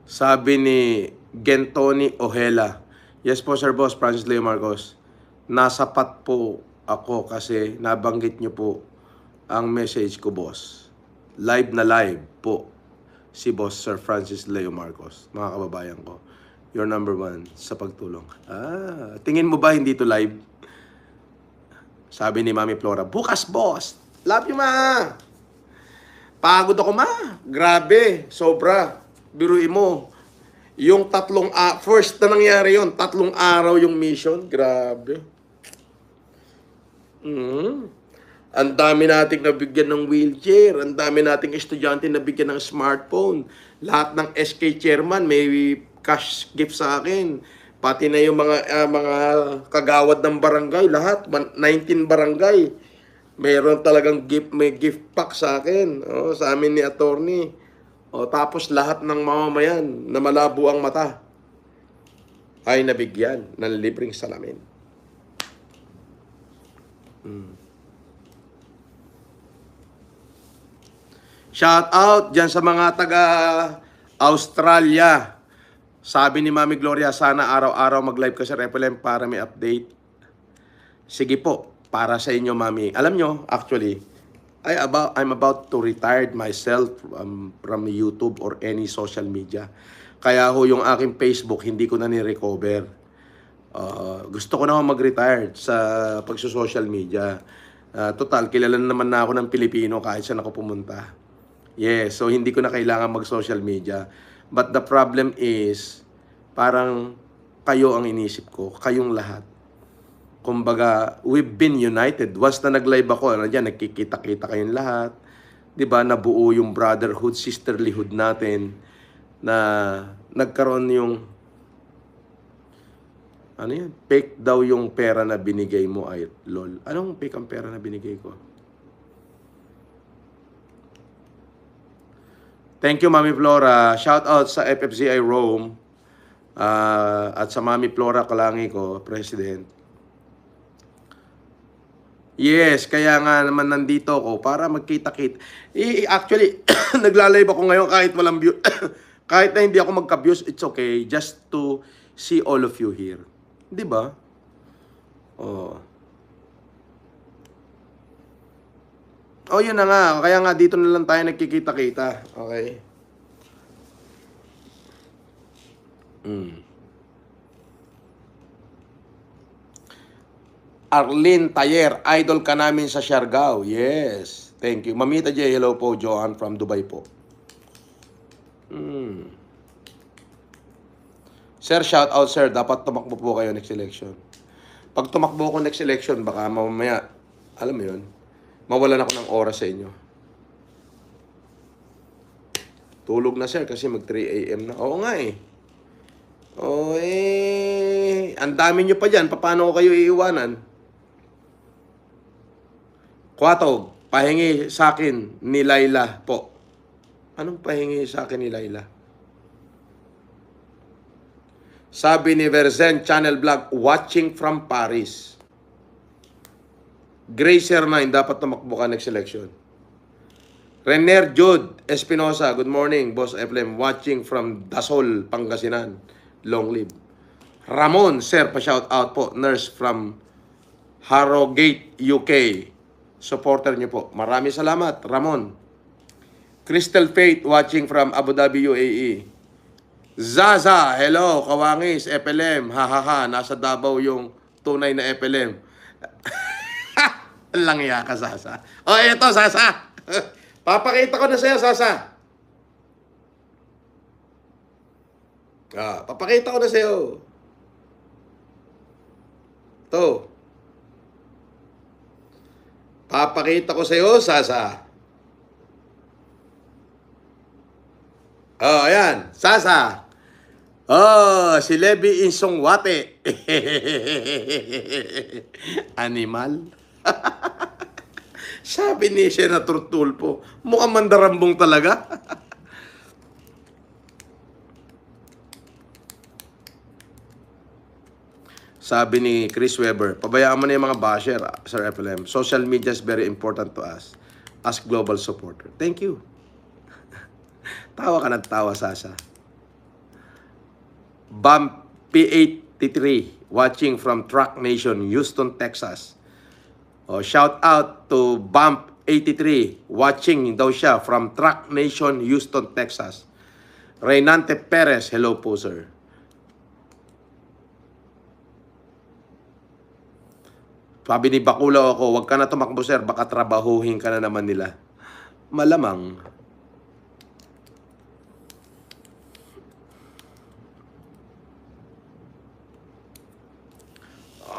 Sabi ni Gentoni Ojela, yes po sir boss, Francis Leo Marcos. Nasapat po ako kasi nabanggit nyo po ang message ko boss. Live na live po si boss Sir Francis Leo Marcos. Mga kababayan ko, you're number one sa pagtulong. Tingin mo ba hindi to live? Sabi ni Mami Flora, bukas boss. Love you ma. Pagod ako ma. Grabe, sobra. Biruin mo. Yung first na nangyari yon, 3 araw yung mission. Grabe. Ang dami nating nabigyan ng wheelchair. Ang dami nating estudyante nabigyan ng smartphone. Lahat ng SK chairman may cash gift sa akin. Pati na yung mga kagawad ng barangay. Lahat, 19 barangay. Mayroon talagang may gift pack sa akin. Sa amin ni attorney. Tapos lahat ng mamamayan na malabo ang mata ay nabigyan ng libreng salamin. Shout out dyan sa mga taga Australia. Sabi ni Mami Gloria, sana araw-araw mag-live ka sa FLM para may update. Sige po, para sa inyo Mami. Alam nyo, actually, I'm about to retire myself from YouTube or any social media. Kaya ho yung aking Facebook, hindi ko na ni-recover. Gusto ko na mag-retire sa pagsusocial media. Total, kilala naman na ako ng Pilipino kahit saan ako pumunta. Yes, so hindi ko na kailangan mag-social media. But the problem is, parang kayo ang inisip ko, kayong lahat. Kumbaga, we've been united. Once na nag-live ako, nagkikita-kita kayong lahat. 'Di ba? Nabuo yung brotherhood, sisterlyhood natin na nagkaroon yung fake daw yung pera na binigay mo ay lol. Anong fake ang pera na binigay ko? Thank you, Mami Flora. Shout out sa FFCI Rome at sa Mami Flora Kalangi ko, President. Yes, kaya nga naman nandito ako para magkita-kita. Actually, nagla-live ako ngayon kahit walang view. Kahit na hindi ako magka-views, it's okay. Just to see all of you here. Di ba? Yun na nga. Kaya nga dito na lang tayo nagkikita-kita. Okay? Arlene Tayer, idol ka namin sa Siargao. Yes. Thank you. Mamita J, hello po. Johan from Dubai po. Sir, shout out sir. Dapat tumakbo po kayo next election. Pag tumakbo ko next election, baka mamaya, alam mo yun, mawalan ako ng oras sa inyo. Tulog na sir kasi mag 3 AM na. Oo nga eh. Ang dami nyo pa dyan. Paano ko kayo iiwanan? Kwatog, pahingi sa akin ni Laila po. Anong pahingi sa akin ni Laila? Sabi ni Verzen Channel Vlog, watching from Paris. Gracer 9, dapat tumakbo ka next election. Renner Jude Espinosa, good morning, Boss FLM, watching from Dasol, Pangasinan. Long live. Ramon, sir, pa-shout out po. Nurse from Harrogate, UK. Supporter niyo po. Maraming salamat, Ramon. Crystal Faith, watching from Abu Dhabi, UAE. Zaza, hello, Kawangis, FLM. Hahaha, nasa Davao yung tunay na FLM. Langya ka, Zaza. Eto, Zaza. Papakita ko na sa'yo, Zaza. Papakita ko na sa'yo. Ito. Papakita ko sa'yo, Zaza. Ayan. Zaza. Si Levi Insongwate. Animal. Sabi ni Senator Tulfo, mukhang mandarambong talaga. Sabi ni Chris Weber, pabayaan mo na yung mga basher, Sir FLM. Social media is very important to us as global supporter. Thank you. Tawa ka ng tawa, Sasa. Bump P83 watching from Truck Nation, Houston, Texas. Oh, shout out to Bump 83 watching daw siya from Truck Nation, Houston, Texas. Reynante Perez, hello po sir. Sabi ni Bakulaw ako, wag ka na tumakbo sir, baka trabahuhin ka na naman nila. Malamang.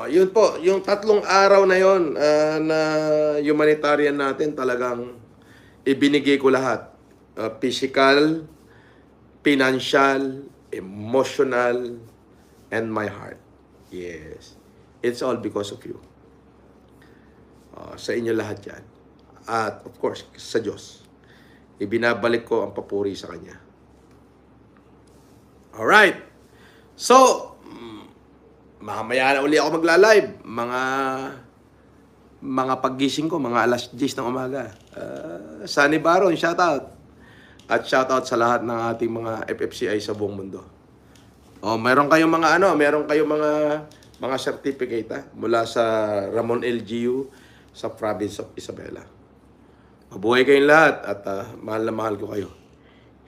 Yun po, yung 3 araw na yon na humanitarian natin talagang ibinigay ko lahat. Physical, financial, emotional, and my heart. Yes. It's all because of you. Sa inyo lahat yan. At of course, sa Diyos. Ibinabalik ko ang papuri sa Kanya. Alright. So, mamaya na uli ako magla-live. Mga paggising ko, mga alas 10 ng umaga. Sunny Baron, shoutout. At shoutout sa lahat ng ating mga FFCI sa buong mundo. Meron kayong mga certificate mula sa Ramon LGU sa province of Isabela. Mabuhay kayong lahat at mahal na mahal ko kayo.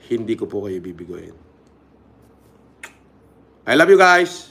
Hindi ko po kayo bibigoyin. I love you guys.